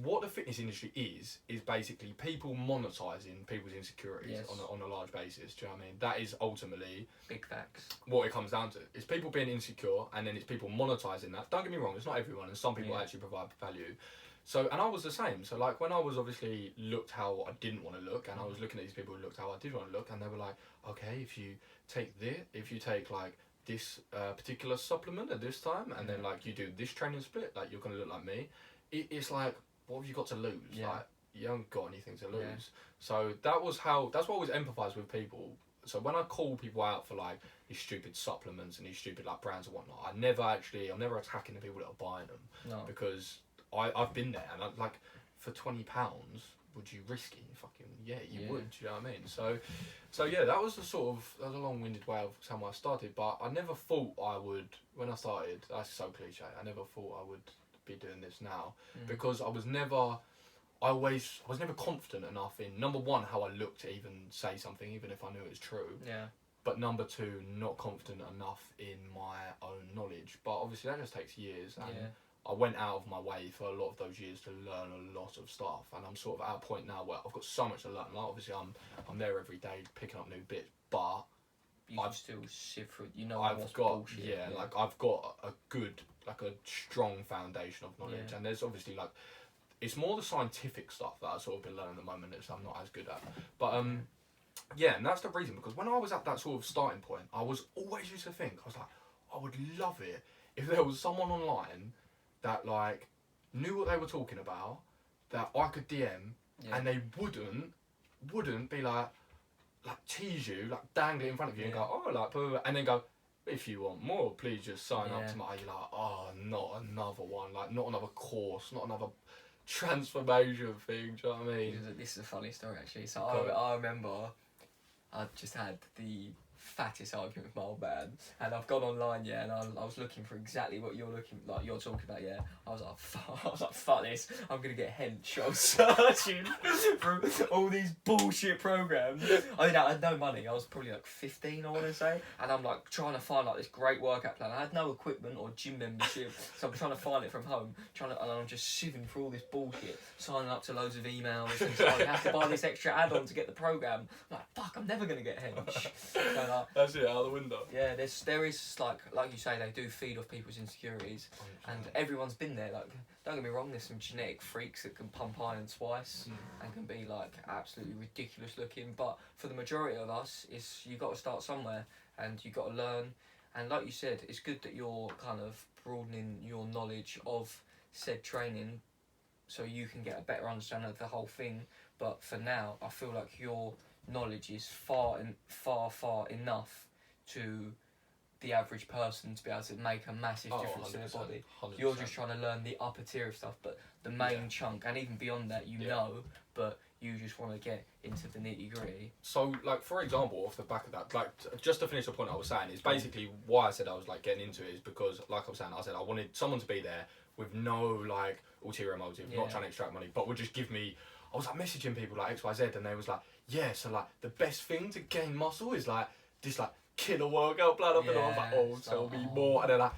what the fitness industry is basically people monetizing people's insecurities on a large basis. Do you know what I mean? That is ultimately big facts. What it comes down to. It's people being insecure, and then it's people monetizing that. Don't get me wrong, it's not everyone, and some people actually provide value. So, and I was the same. So, like, when I was obviously looked how I didn't want to look, and I was looking at these people who looked how I did want to look, and they were like, okay, if you take like this particular supplement at this time, and then like you do this training split, like you're gonna look like me. It's like, what have you got to lose? Like, you haven't got anything to lose. So that's what I always empathise with people. So when I call people out for like these stupid supplements and these stupid like brands and whatnot, I'm never attacking the people that are buying them. No. Because I've been there, and like, for £20, would you risk it? Fucking you would. Do you know what I mean? So yeah, that was a long-winded way of saying why I started. But I never thought I would when I started. That's so cliche. I never thought I would be doing this now because I was never confident enough in, number one, how I looked to even say something, even if I knew it was true. Yeah. But number two, not confident enough in my own knowledge. But obviously that just takes years, and I went out of my way for a lot of those years to learn a lot of stuff, and I'm sort of at a point now where I've got so much to learn. Like, obviously I'm there every day picking up new bits, but I've still sift through. I've got like I've got a good, like a strong foundation of knowledge, and there's obviously like it's more the scientific stuff that I've sort of been learning at the moment that I'm not as good at. But and that's the reason, because when I was at that sort of starting point, I was always used to think, I was like, I would love it if there was someone online that like knew what they were talking about, that I could DM, and they wouldn't be like tease you, like dangle it in front of you and go, oh, like, blah, blah, blah, and then go, if you want more, please just sign up to my. You're like, oh, not another one, like not another course, not another transformation thing. Do you know what I mean? This is a funny story actually. So I remember I just had the fattest argument with my old man, and I've gone online, and I was looking for exactly what you're talking about, I was like, fuck this, I'm gonna get hench. I was searching for all these bullshit programs. I had no money. I was probably like 15, I want to say, and I'm like trying to find like this great workout plan. I had no equipment or gym membership, so I'm trying to find it from home, and I'm just sieving through all this bullshit, signing up to loads of emails, and so I have to buy this extra add-on to get the program. I'm like, fuck, I'm never gonna get hench. So, that's it, out the window. Yeah, there is like you say, they do feed off people's insecurities, and everyone's been there. Like, don't get me wrong, there's some genetic freaks that can pump iron twice and can be like absolutely ridiculous looking. But for the majority of us, you got to start somewhere, and you got to learn. And like you said, it's good that you're kind of broadening your knowledge of said training, so you can get a better understanding of the whole thing. But for now, I feel like your knowledge is far enough to the average person to be able to make a massive difference to their body. 100%. You're just trying to learn the upper tier of stuff, but the main chunk, and even beyond that, but you just want to get into the nitty gritty. So, like, for example, off the back of that, like, just to finish the point I was saying, is basically why I said I was like getting into it is because, like I was saying, I wanted someone to be there with no like ulterior motive, not trying to extract money, but would just give me. I was like messaging people like XYZ, and they was like, so like the best thing to gain muscle is like this like killer workout plan. I was like, oh, tell me more. And they're like,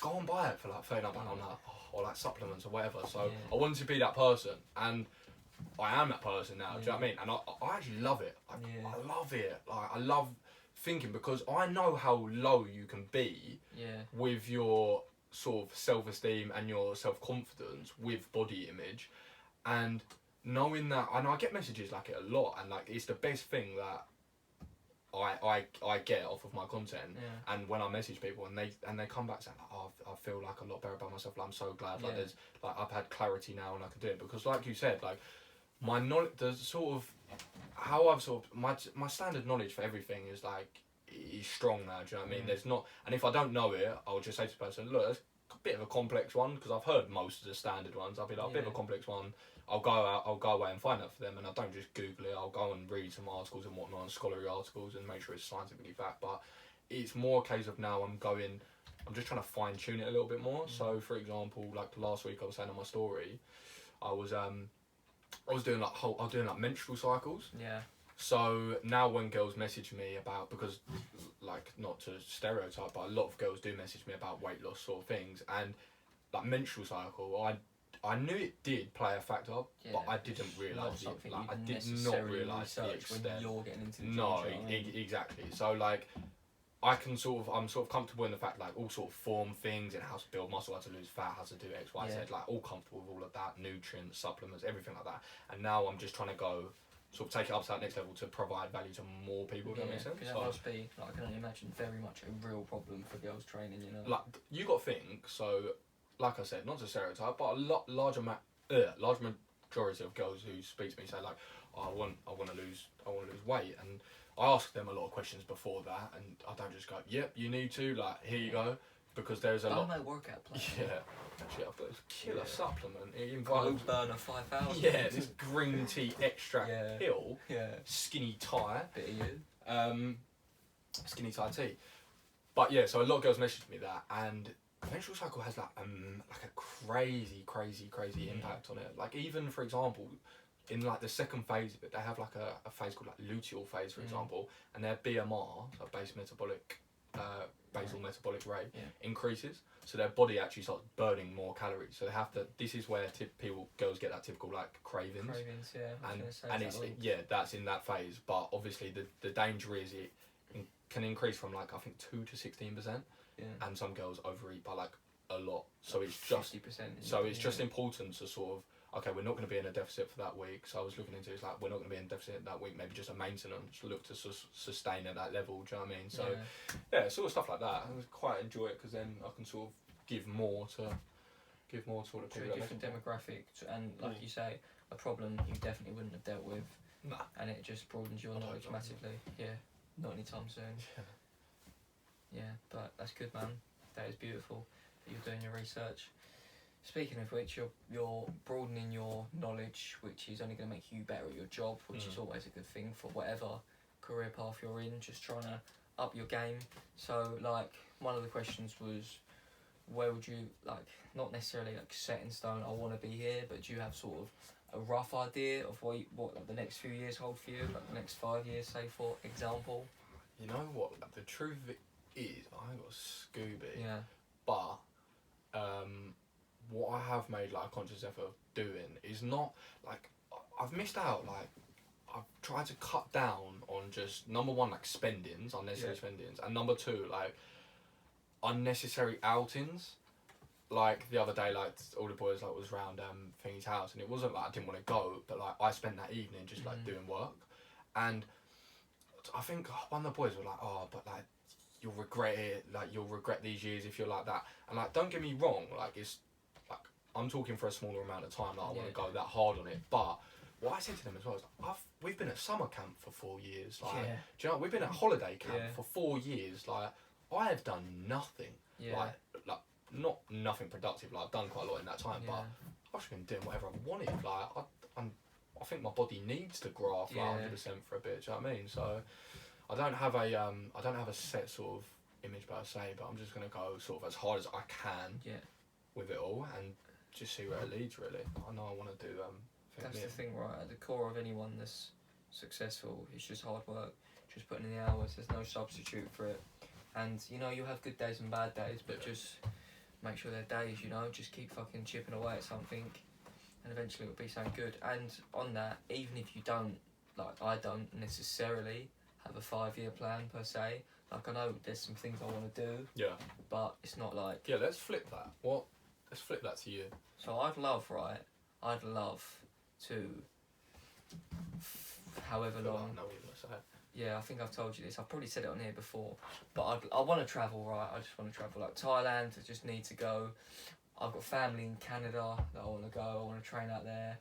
go and buy it for like £39. I'm like, or like supplements or whatever. So I wanted to be that person, and I am that person now. Do you know what I mean? And I actually love it. I love it. Like, I love thinking, because I know how low you can be with your sort of self-esteem and your self-confidence with body image, and knowing that, and I get messages like it a lot, and like it's the best thing that I get off of my content, and when I message people and they come back saying, oh, I feel like a lot better about myself, like, I'm so glad, like there's like I've had clarity now and I can do it, because like you said, like my knowledge, the sort of how I've sort of my standard knowledge for everything is like is strong now. Do you know what I mean? There's not, and if I don't know it, I'll just say to the person, look, it's a bit of a complex one, because I've heard most of the standard ones. I'll be like, a bit of a complex one. I'll go away and find out for them, and I don't just Google it. I'll go and read some articles and whatnot, and scholarly articles, and make sure it's scientifically backed. But it's more a case of now I'm just trying to fine tune it a little bit more. So, for example, like last week I was saying on my story, I was doing like menstrual cycles. Yeah. So now when girls message me about, because like, not to stereotype, but a lot of girls do message me about weight loss sort of things, and like menstrual cycle, I knew it did play a factor, Yeah, but I didn't it's realise not it. something Like, you I did not necessarily realise the research when extent. you're getting into the No, gym, do you know what I mean? exactly. So like, I'm sort of comfortable in the fact like all sort of form things and how to build muscle, how to lose fat, how to do X, Y, Z. Yeah. Like all comfortable with all of that, nutrients, supplements, everything like that. And now I'm just trying to go. Sort of take it up to that next level to provide value to more people. If that makes sense. Because that must be, like, I can only imagine, very much a real problem for girls training, you know. Like you got to think. So, like I said, not to stereotype, but large majority of girls who speak to me say like, oh, I want to lose weight, and I ask them a lot of questions before that, and I don't just go, yep, you need to, like, here you go, because there's a lot. My workout plan. Yeah, actually, I've got this killer supplement. It Glow involves Burner 5000. yeah, this green tea extract Yeah. pill, Yeah. skinny tie. Bit of you. Skinny tie tea. But yeah, so a lot of girls messaged me that, and menstrual cycle has like a crazy impact on it. Like even for example, in like the second phase of it, they have like a phase called like luteal phase, for example, and their BMR, so basal metabolic rate, increases. So their body actually starts burning more calories. So they have to. This is where girls get that typical like cravings. Cravings, yeah. And it's that's in that phase. But obviously the danger is it can increase from like I think 2 to 16%. Yeah. And some girls overeat by like a lot. So it's just 50%. So it's just important to sort of okay, we're not going to be in a deficit for that week. So I was looking into it's like we're not going to be in deficit that week. Maybe just a maintenance. Look to sustain at that level. Do you know what I mean? So yeah, sort of stuff like that. I quite enjoy it because then I can sort of give more to sort of to people. a different demographic, and like you say, a problem you definitely wouldn't have dealt with. Nah. And it just broadens your knowledge massively. Yeah. Not anytime soon. Yeah, but that's good, man. That is beautiful that you're doing your research. Speaking of which, you're broadening your knowledge, which is only going to make you better at your job, which is always a good thing for whatever career path you're in, just trying to up your game. So, like, one of the questions was, where would you, like, not necessarily, like, set in stone, I want to be here, but do you have sort of a rough idea of what like, the next few years hold for you, like the next 5 years, say, for example? You know what? The truth of it is, I ain't got a Scooby. Yeah. But, what I have made like a conscious effort of doing is not like I've missed out. Like I've tried to cut down on just number one like unnecessary spendings, and number two like unnecessary outings. Like the other day, like all the boys like was round Thingy's house, and it wasn't like I didn't want to go, but like I spent that evening just like doing work, and I think one of the boys were like, oh, but like you'll regret it, like you'll regret these years if you're like that, and like don't get me wrong, like it's. I'm talking for a smaller amount of time, like I want to go that hard on it. But what I said to them as well is, we've been at summer camp for 4 years. Like, do you know, we've been at holiday camp for 4 years. Like, I have done nothing. Like not nothing productive. Like, I've done quite a lot in that time, but I've just been doing whatever I wanted. Like, I think my body needs to graft like 100% for a bit. Do you know what I mean? So, I don't have a set sort of image per se, but I'm just gonna go sort of as hard as I can with it all and just see where it leads. Really, I know I want to do. That's the thing, right? At the core of anyone that's successful, it's just hard work, just putting in the hours. There's no substitute for it. And you know, you'll have good days and bad days, but just make sure they're days. You know, just keep fucking chipping away at something, and eventually it'll be something good. And on that, even if you don't, like I don't necessarily have a 5-year plan per se. Like I know there's some things I want to do. Yeah. But it's not like. Yeah, let's flip that. Let's flip that to you. So I'd love to, however long. I know what you're gonna say. Yeah, I think I've told you this. I've probably said it on here before, but I want to travel, right? I just want to travel, like Thailand. I just need to go. I've got family in Canada that I want to go. I want to train out there.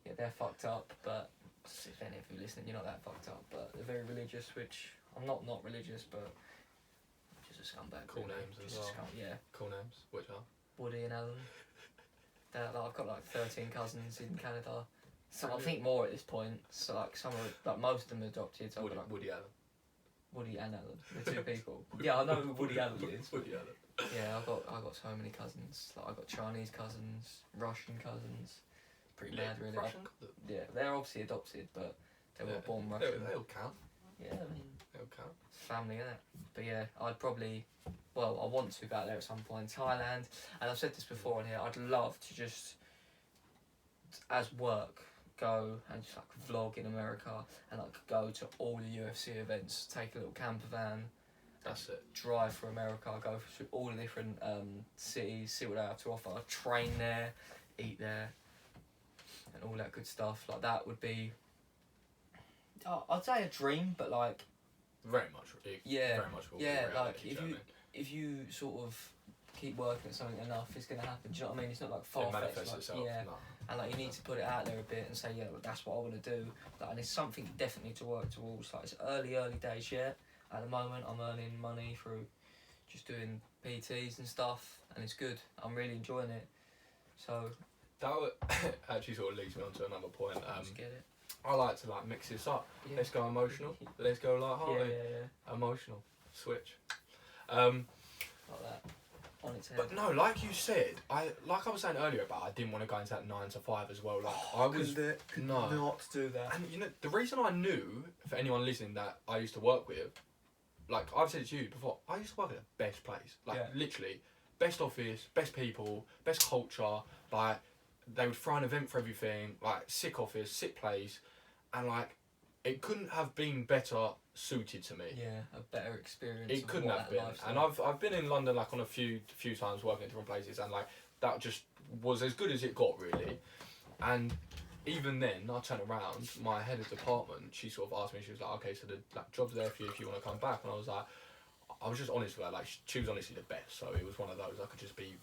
Yeah, they're fucked up, but if any of you listening, you're not that fucked up. But they're very religious, which I'm not religious, but just a scumbag. Cool really. names as well. Yeah. Cool names. Which are? Woody and Alan. I've got like 13 cousins in Canada. So I think more at this point. So like most of them are adopted. So Woody Allen. Woody and Alan, the two people. Yeah, I know who Woody Allen is. Woody Allen. Yeah, I got so many cousins. Like I got Chinese cousins, Russian cousins. Pretty mad, really. Russian? Yeah, they're obviously adopted, but they were born Russian. They'll count. Yeah, I mean, they'll count. Family, innit? But yeah, I want to go out there at some point. Thailand, and I've said this before on here. I'd love to just as work, go and just like vlog in America and like go to all the UFC events, take a little camper van, That's it. drive for America, go through all the different cities, see what they have to offer, train there, eat there, and all that good stuff. Like that would be, I'd say a dream, but like Very much. Yeah, Very much. Will be yeah, reality, like do you know what I mean? if you sort of keep working at something enough, it's gonna happen. Do you know what I mean? It's not like far It fetched. manifests Like, itself. yeah, No. and like you need to put it out there a bit and say, yeah, look, that's what I want to do. Like, and it's something definitely to work towards. Like it's early days yet. At the moment, I'm earning money through just doing PTs and stuff, and it's good. I'm really enjoying it. So That actually sort of leads me on to another point. just get it. I like to like mix this up. Yeah. Let's go emotional. Let's go light-hearted. Yeah. Emotional. Switch. Like that. On its head. But no, like you said, I was saying earlier about I didn't want to go into that 9 to 5 as well. Like I was no. not do that. And you know the reason I knew, for anyone listening, that I used to work with, like I've said it to you before, I used to work at the best place. Like literally, best office, best people, best culture. Like they would throw an event for everything. Like sick office, sick place, and like it couldn't have been better suited to me. Yeah, a better experience. It couldn't have been. And I've been in London like on a few times working at different places, and like that just was as good as it got really. And even then, I turned around, my head of department, she sort of asked me, she was like, okay, so the like job's there for you if you want to come back. And I was just honest with her, like she was honestly the best, so it was one of those I could just be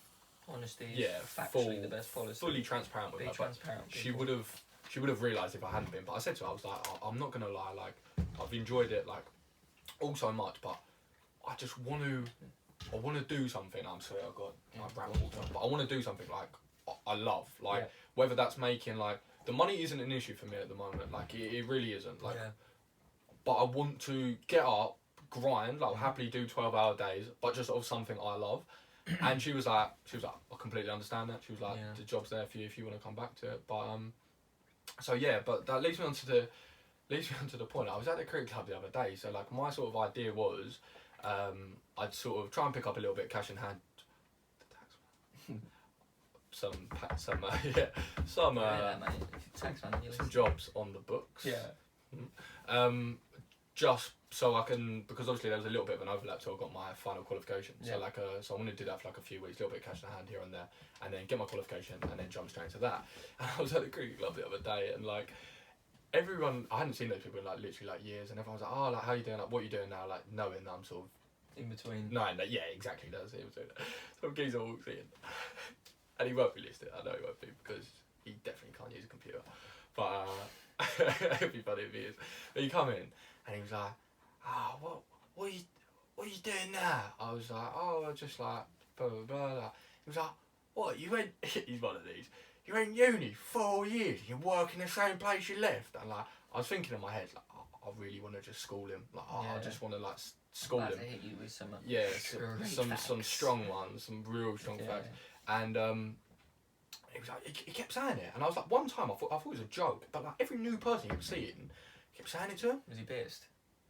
honesty is factually the best policy. Fully transparent with her. Transparent. She would have realised if I hadn't been, but I said to her, I was like, I'm not gonna lie, like I've enjoyed it like all so much, but I just want to do something. I'm sorry, I've rambled on, but I want to do something like I love, like whether that's making like the money isn't an issue for me at the moment, like it really isn't, like, but I want to get up, grind, like happily do 12-hour days, but just of something I love. And she was like, I completely understand that. She was like, the job's there for you if you want to come back to it. But so yeah, but that leads me on to the point. I was at the cricket club the other day, so like my sort of idea was, I'd sort of try and pick up a little bit of cash in hand. Some jobs on the books. Just so I can, because obviously there was a little bit of an overlap till I got my final qualification. So like, so I want to do that for like a few weeks, a little bit of cash in hand here and there, and then get my qualification and then jump straight into that. And I was at the cricket club the other day, and like everyone, I hadn't seen those people in like literally like years, and everyone was like, oh, like how you doing? Like what are you doing now? Like knowing that I'm sort of in between. No, yeah, exactly. That's it. Some geezer walks in, and he won't be listed. I know he won't be because he definitely can't use a computer. But it'd be funny if he is. But he come in. And he was like, what are you doing now? I was like, I just like, blah, blah, blah, blah. He was like, what, you went, he's one of these, you went uni 4 years, you work in the same place you left? And like, I was thinking in my head, like, I really want to just school him. Like, I just want to like school him. To hit you with some some strong ones, some real strong facts. And he was like, he kept saying it. And I was like, one time I thought it was a joke, but like every new person he was seeing, kept saying it to him. Was he pissed?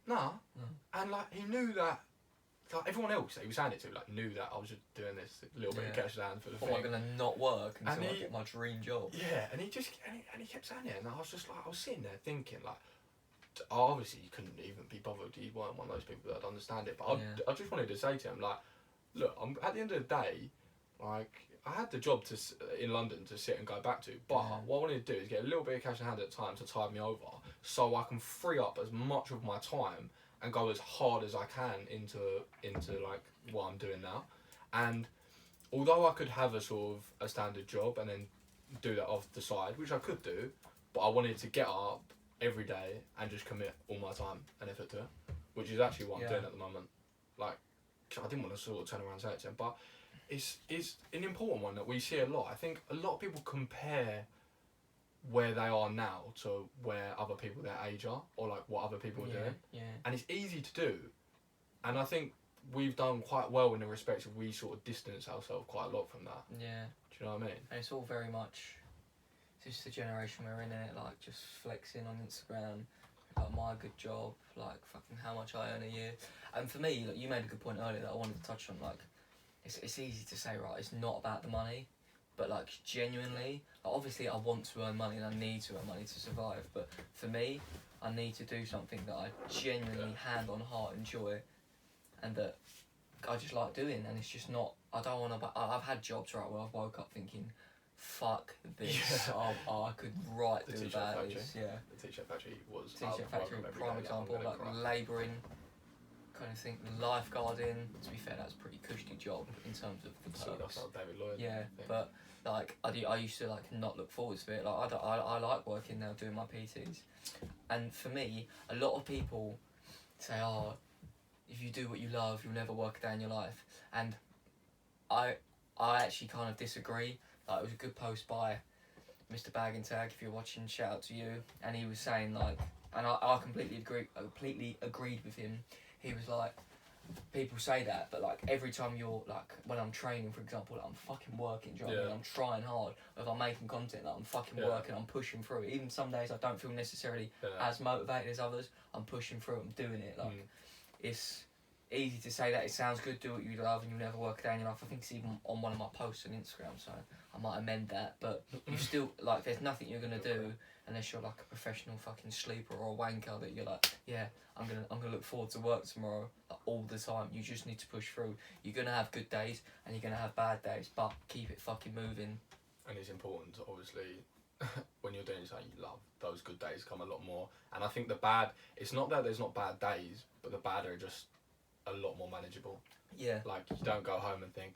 No. And like he knew that, like everyone else that he was saying it to, like knew that I was just doing this little bit of cash down for the thing. Am I gonna not work until I get my dream job? Yeah, and he kept saying it, and I was just like, I was sitting there thinking like, obviously you couldn't even be bothered. You weren't one of those people that'd understand it, but I just wanted to say to him like, look, I'm at the end of the day, like. I had the job in London to sit and go back to, but what I wanted to do is get a little bit of cash in hand at a time to tide me over, so I can free up as much of my time and go as hard as I can into like what I'm doing now. And although I could have a sort of a standard job and then do that off the side, which I could do, but I wanted to get up every day and just commit all my time and effort to it, which is actually what I'm doing at the moment. Like, I didn't want to sort of turn around and say it to him, but it's an important one that we see a lot. I think a lot of people compare where they are now to where other people their age are, or like what other people are doing. And it's easy to do. And I think we've done quite well in the respect of we sort of distance ourselves quite a lot from that. Yeah. Do you know what I mean? And it's all very much, it's just the generation we're in it, like just flexing on Instagram, like my good job, like fucking how much I earn a year. And for me, like you made a good point earlier that I wanted to touch on, like, it's easy to say, right, it's not about the money, But like genuinely, obviously I want to earn money and I need to earn money to survive. But for me, I need to do something that I genuinely, hand on heart, enjoy, and that I just like doing. And it's just not. I don't want to. I've had jobs where I've woke up thinking, "Fuck this! I could do about this." Yeah. The T-shirt factory was. T-shirt factory, prime example, like labouring, kind of thing, lifeguarding. To be fair, that's a pretty cushy job in terms of the perks. That's like David Lloyd. Yeah, but like I used to like not look forward to it. Like I like working now, doing my PTs, and for me, a lot of people say, "Oh, if you do what you love, you'll never work a day in your life," and I actually kind of disagree. Like, it was a good post by Mr. Bag and Tag, if you're watching, shout out to you. And he was saying like, and I completely agreed with him. He was like, people say that, but like every time you're like, when I'm training, for example, like, I'm fucking working, do you know what I mean? I'm trying hard. If I'm making content, like, I'm fucking working, I'm pushing through it. Even some days I don't feel necessarily as motivated as others. I'm pushing through it, I'm doing it. Like, it's easy to say that, it sounds good, do what you love and you'll never work a day in your life. I think it's even on one of my posts on Instagram, so I might amend that. But you still, like, there's nothing you're gonna do unless you're like a professional fucking sleeper or a wanker that you're like, yeah, I'm gonna look forward to work tomorrow, like, all the time. You just need to push through. You're gonna have good days and you're gonna have bad days, but keep it fucking moving. And it's important, obviously, when you're doing something you love, those good days come a lot more. And I think it's not that there's not bad days, but the bad are just a lot more manageable. Yeah. Like, you don't go home and think,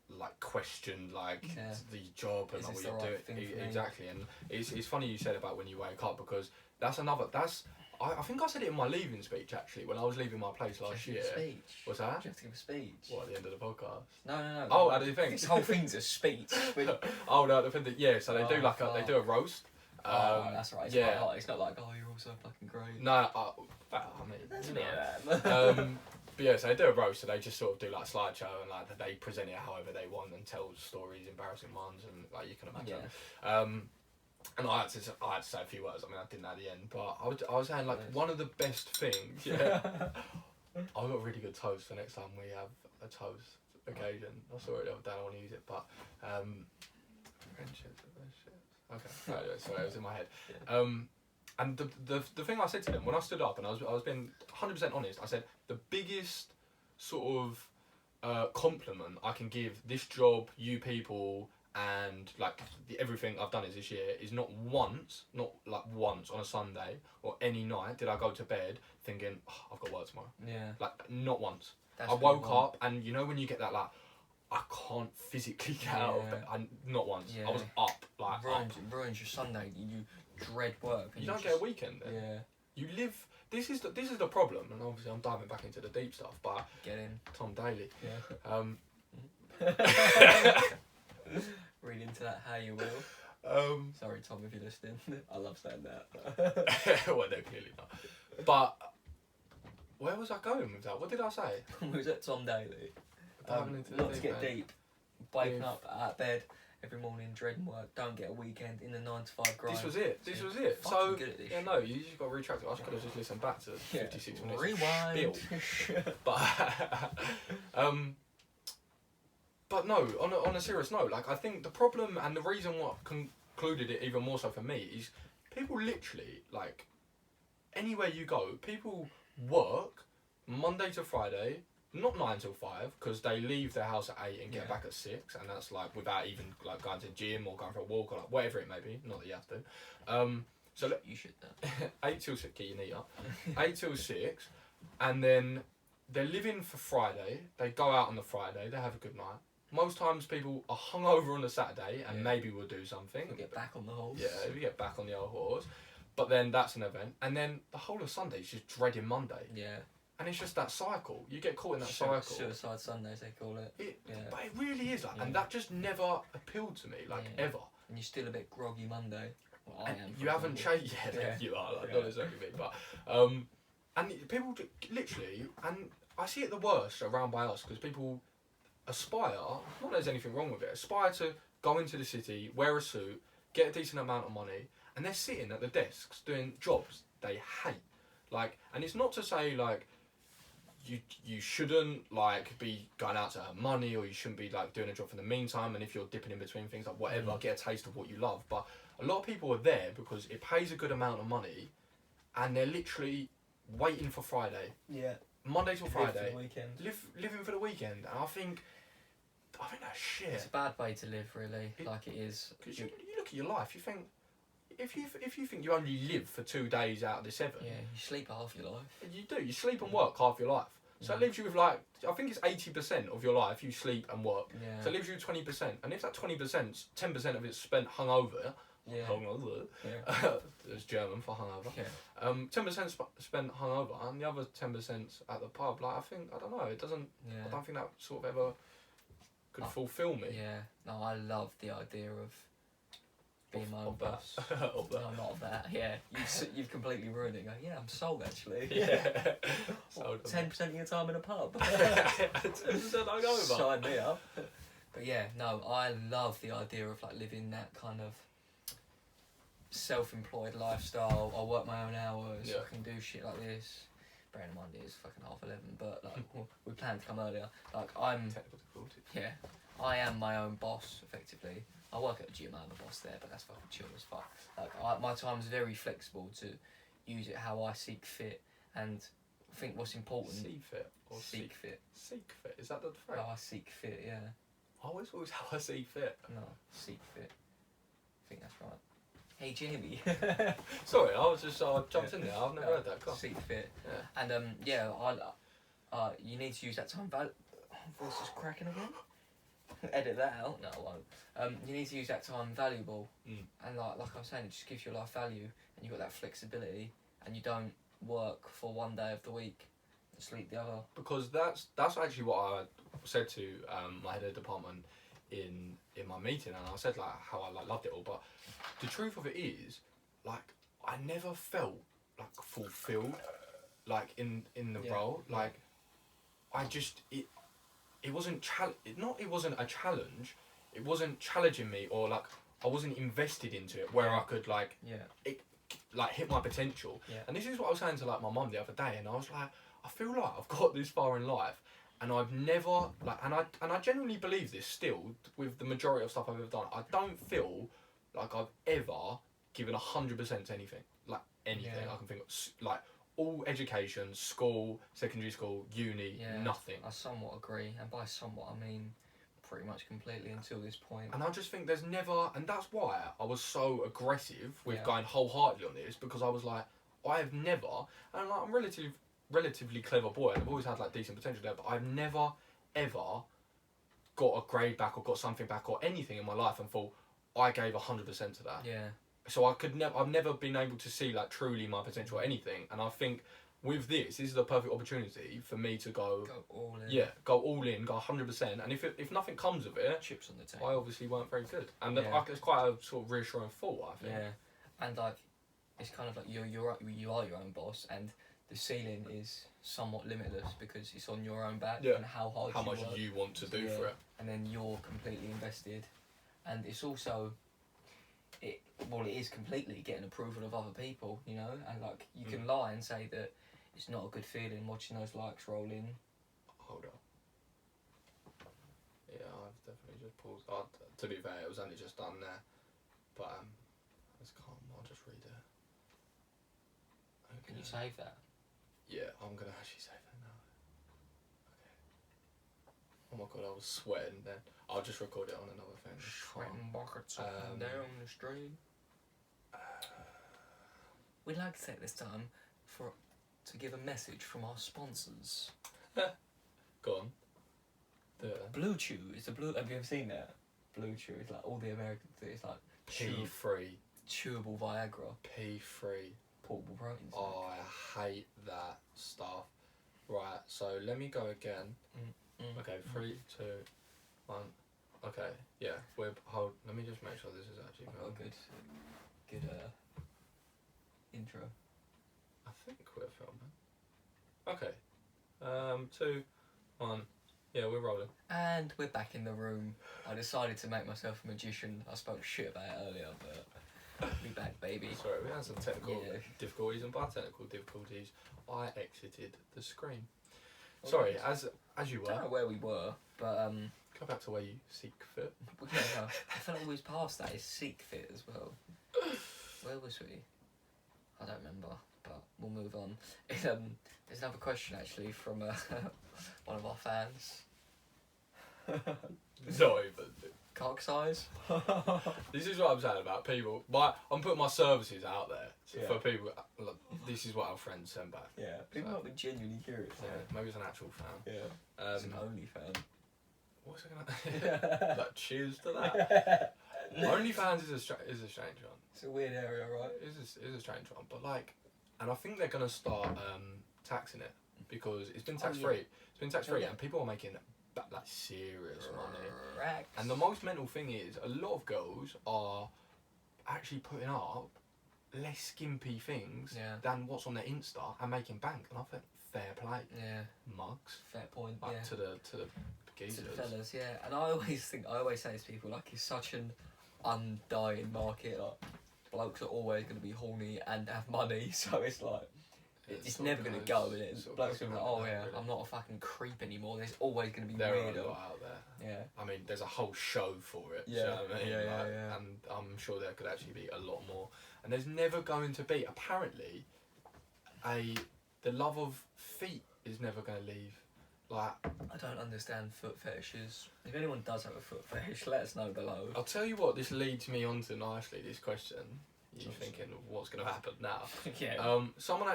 like, question, like, the job and like, what you're doing. Exactly. And it's funny you said about when you wake up, because I think I said it in my leaving speech, actually, when I was leaving my place last year. Speech. What's that? Do you have to give a speech? What, at the end of the podcast? No. Oh, how do you think? This whole thing's a speech. Oh, no, the thing that, yeah, so they do like they do a roast. That's right. It's quite hot. It's not like, oh, you're also fucking great. No, I mean, but yeah, so they do a roast, so they just sort of do like slideshow and like they present it however they want and tell stories, embarrassing ones, and like you can imagine. Yeah. And I had to say a few words. I mean, I didn't at the end, but I was saying, like, one of the best things. Yeah, I've got a really good toast for next time we have a toast occasion. I saw it the other day. I want to use it, but friendships. Okay, right, sorry, it was in my head. And the thing I said to them when I stood up, and I was being 100% honest, I said the biggest sort of compliment I can give this job, you people, and like everything I've done this year is not once on a Sunday or any night did I go to bed thinking, oh, I've got work tomorrow. Yeah. Like, not once. I woke up, and you know when you get that, like, I can't physically get out of bed. Not once. Yeah. I was up, like, ruins your Sunday. You dread work. And you don't get a weekend then. Yeah. You live. This is the problem, and obviously I'm diving back into the deep stuff, but get in. Tom Daly. Yeah. Read into that how you will. Sorry, Tom, if you're listening. I love saying that. Well, no, clearly not. But where was I going with that? What did I say? Was it Tom Daly? Not to get deep. Waking up out of bed every morning, dreading work, don't get a weekend in the 9 to 5 grind. This was it. So, good at this shit. No, you just got to retract it. I could have just listened back to 56 minutes. Rewind. But no, on a serious note, like, I think the problem and the reason what concluded it even more so for me is people literally, like, anywhere you go, people work Monday to Friday, not 9 till 5, because they leave their house at 8 and get back at 6, and that's like without even like going to the gym or going for a walk or like whatever it may be. Not that you have to. So you should though. 8 till 6, get your knee up. 8 till 6, and then they're living for Friday. They go out on the Friday. They have a good night. Most times people are hungover on the Saturday, and maybe we'll do something. We'll get back on the horse. Yeah, we get back on the old horse. But then that's an event, and then the whole of Sunday is just dreading Monday. Yeah. And it's just that cycle. You get caught in that cycle. Suicide Sundays, they call it. But it really is like, and that just never appealed to me, like, ever. And you're still a bit groggy Monday. Well, I am. You haven't changed yet. You are, like, not exactly me, but and people literally, and I see it the worst around by us because people aspire. Not that there's anything wrong with it. Aspire to go into the city, wear a suit, get a decent amount of money, and they're sitting at the desks doing jobs they hate. Like, and it's not to say like you shouldn't like be going out to earn money, or you shouldn't be like doing a job for the meantime. And if you're dipping in between things, like whatever, get a taste of what you love. But a lot of people are there because it pays a good amount of money, and they're literally waiting for Friday. Yeah. Monday till Friday. For the weekend. Living for the weekend, and I think that's shit. It's a bad way to live, really. Like it is. Because you look at your life, you think if you think you only live for 2 days out of the 7, Yeah, you sleep half your life. you do. You sleep and work half your life. So it leaves you with like, I think it's 80% of your life you sleep and work. Yeah. So it leaves you with 20%, and if that 20%, 10% of it's spent hungover. Yeah. Hungover. Yeah. It's German for hungover. Yeah. 10% spent hungover, and the other 10% at the pub. Like I don't know. It doesn't. Yeah. I don't think that sort of ever could fulfil me. Yeah. No, I love the idea of being my own boss. Of that. No, not of that. Yeah. You've completely ruined it. Go, yeah, I'm sold actually. Yeah. 10% of your time in a pub. 10% hungover. Sign me up. But yeah, no, I love the idea of like living that kind of self-employed lifestyle. I work my own hours. Yeah. I can do shit like this. Bearing in mind it is fucking 11:30, but like we planned to come earlier. Like Technical difficulty. yeah, I am my own boss effectively. I work at a gym. I'm a boss there, but that's fucking chill as fuck. Like my time's very flexible to use it how I see fit, and I think what's important. See fit or seek fit. Seek fit. Is that the phrase? How I seek fit, yeah. I always how I see fit. No, seek fit. I think that's right. Hey Jamie. Sorry, I jumped in there. I've never heard that. Come on. Seek fit. Yeah. And you need to use that time value. Voice is cracking again. Edit that out. No, I won't. You need to use that time valuable. And like I was saying, it just gives your life value, and you've got that flexibility, and you don't work for one day of the week and sleep the other. Because that's actually what I said to my head of department in my meeting, and I said like how I loved it all, but the truth of it is like I never felt like fulfilled like in the role. Like I just it wasn't it wasn't a challenge, it wasn't challenging me, or like I wasn't invested into it where I could like hit my potential. And this is what I was saying to like my mum the other day, and I was like, I feel like I've got this far in life, and I've never like, and I genuinely believe this still with the majority of stuff I've ever done. I don't feel like I've ever given 100% to anything, like anything I can think of, like all education, school, secondary school, uni, nothing. I somewhat agree, and by somewhat I mean pretty much completely until this point. And I just think there's never, and that's why I was so aggressive with going wholeheartedly on this, because I was like, I have never, and like, I'm relatively clever boy, and I've always had like decent potential there, but I've never ever got a grade back or got something back or anything in my life and thought I gave 100% to that. Yeah. So I've never been able to see like truly my potential or anything, and I think with this is the perfect opportunity for me to go all in. Yeah, go all in, go 100%, and if nothing comes of it, chips on the table. I obviously weren't very good, and it's quite a sort of reassuring thought, I think. Yeah, and like it's kind of like you are your own boss, and the ceiling is somewhat limitless because it's on your own back and how much work. you want to do for it, and then you're completely invested, and it's also it is completely getting approval of other people, you know, and like you can lie and say that it's not a good feeling watching those likes roll in. Hold on. Yeah, I've definitely just paused. To be fair, it was only just done there, but let's calm. I'll just read it. Okay. Can you save that? Yeah, I'm gonna actually save that now. Okay. Oh my god, I was sweating then. I'll just record it on another thing. Sweating buckets up and down the street. We'd like to take this time to give a message from our sponsors. Go on. Blue Chew is the blue. Have you ever seen that? Blue Chew is like all the American things. It's like P3. Chewable Viagra. P3. Portable protein. Oh, I hate that stuff. Right, so let me go again. Okay, 3, 2, 1. Okay, yeah. Let me just make sure this is actually going. Good intro. I think we're filming. Okay. 2, 1. Yeah, we're rolling. And we're back in the room. I decided to make myself a magician. I spoke shit about it earlier, but we back, baby. Sorry, we had some technical difficulties, and by technical difficulties, I exited the screen. Sorry, as you I don't know were. where we were, but Go back to where you seek fit. yeah, no, I feel like we was past that. It's seek fit as well. Where was we? I don't remember, but we'll move on. There's another question actually from one of our fans. Not even. Cock size. This is what I'm saying about people. I'm putting my services out there for people. Like, this is what our friends send back. Yeah, people might be genuinely curious. Yeah, maybe it's an actual fan. Yeah. It's an only fan. What's it gonna? Like, cheers to that. OnlyFans is a strange one. It's a weird area, right? It's a strange one, but like, and I think they're gonna start taxing it because it's been tax free. It's been tax free, and people are making like serious money. Racks. And the most mental thing is, a lot of girls are actually putting up less skimpy things than what's on their Insta and making bank. And I think fair play. Yeah. Mugs. Fair point. Like, yeah. To the geezers. To the fellas, yeah. And I always say to people, like, it's such an undying market. Like, blokes are always going to be horny and have money, so it's like, it's never going to go in it. Blokes are like, oh yeah, I'm not a fucking creep anymore. There's always going to be there weirdo. Are a lot out there. Yeah. I mean, there's a whole show for it. Yeah. You know what I mean? Yeah. And I'm sure there could actually be a lot more. And there's never going to be, apparently, the love of feet is never going to leave. Like, I don't understand foot fetishes. If anyone does have a foot fetish, let us know below. I'll tell you what, this leads me on to nicely, this question. You're thinking of what's going to happen now. Yeah. Someone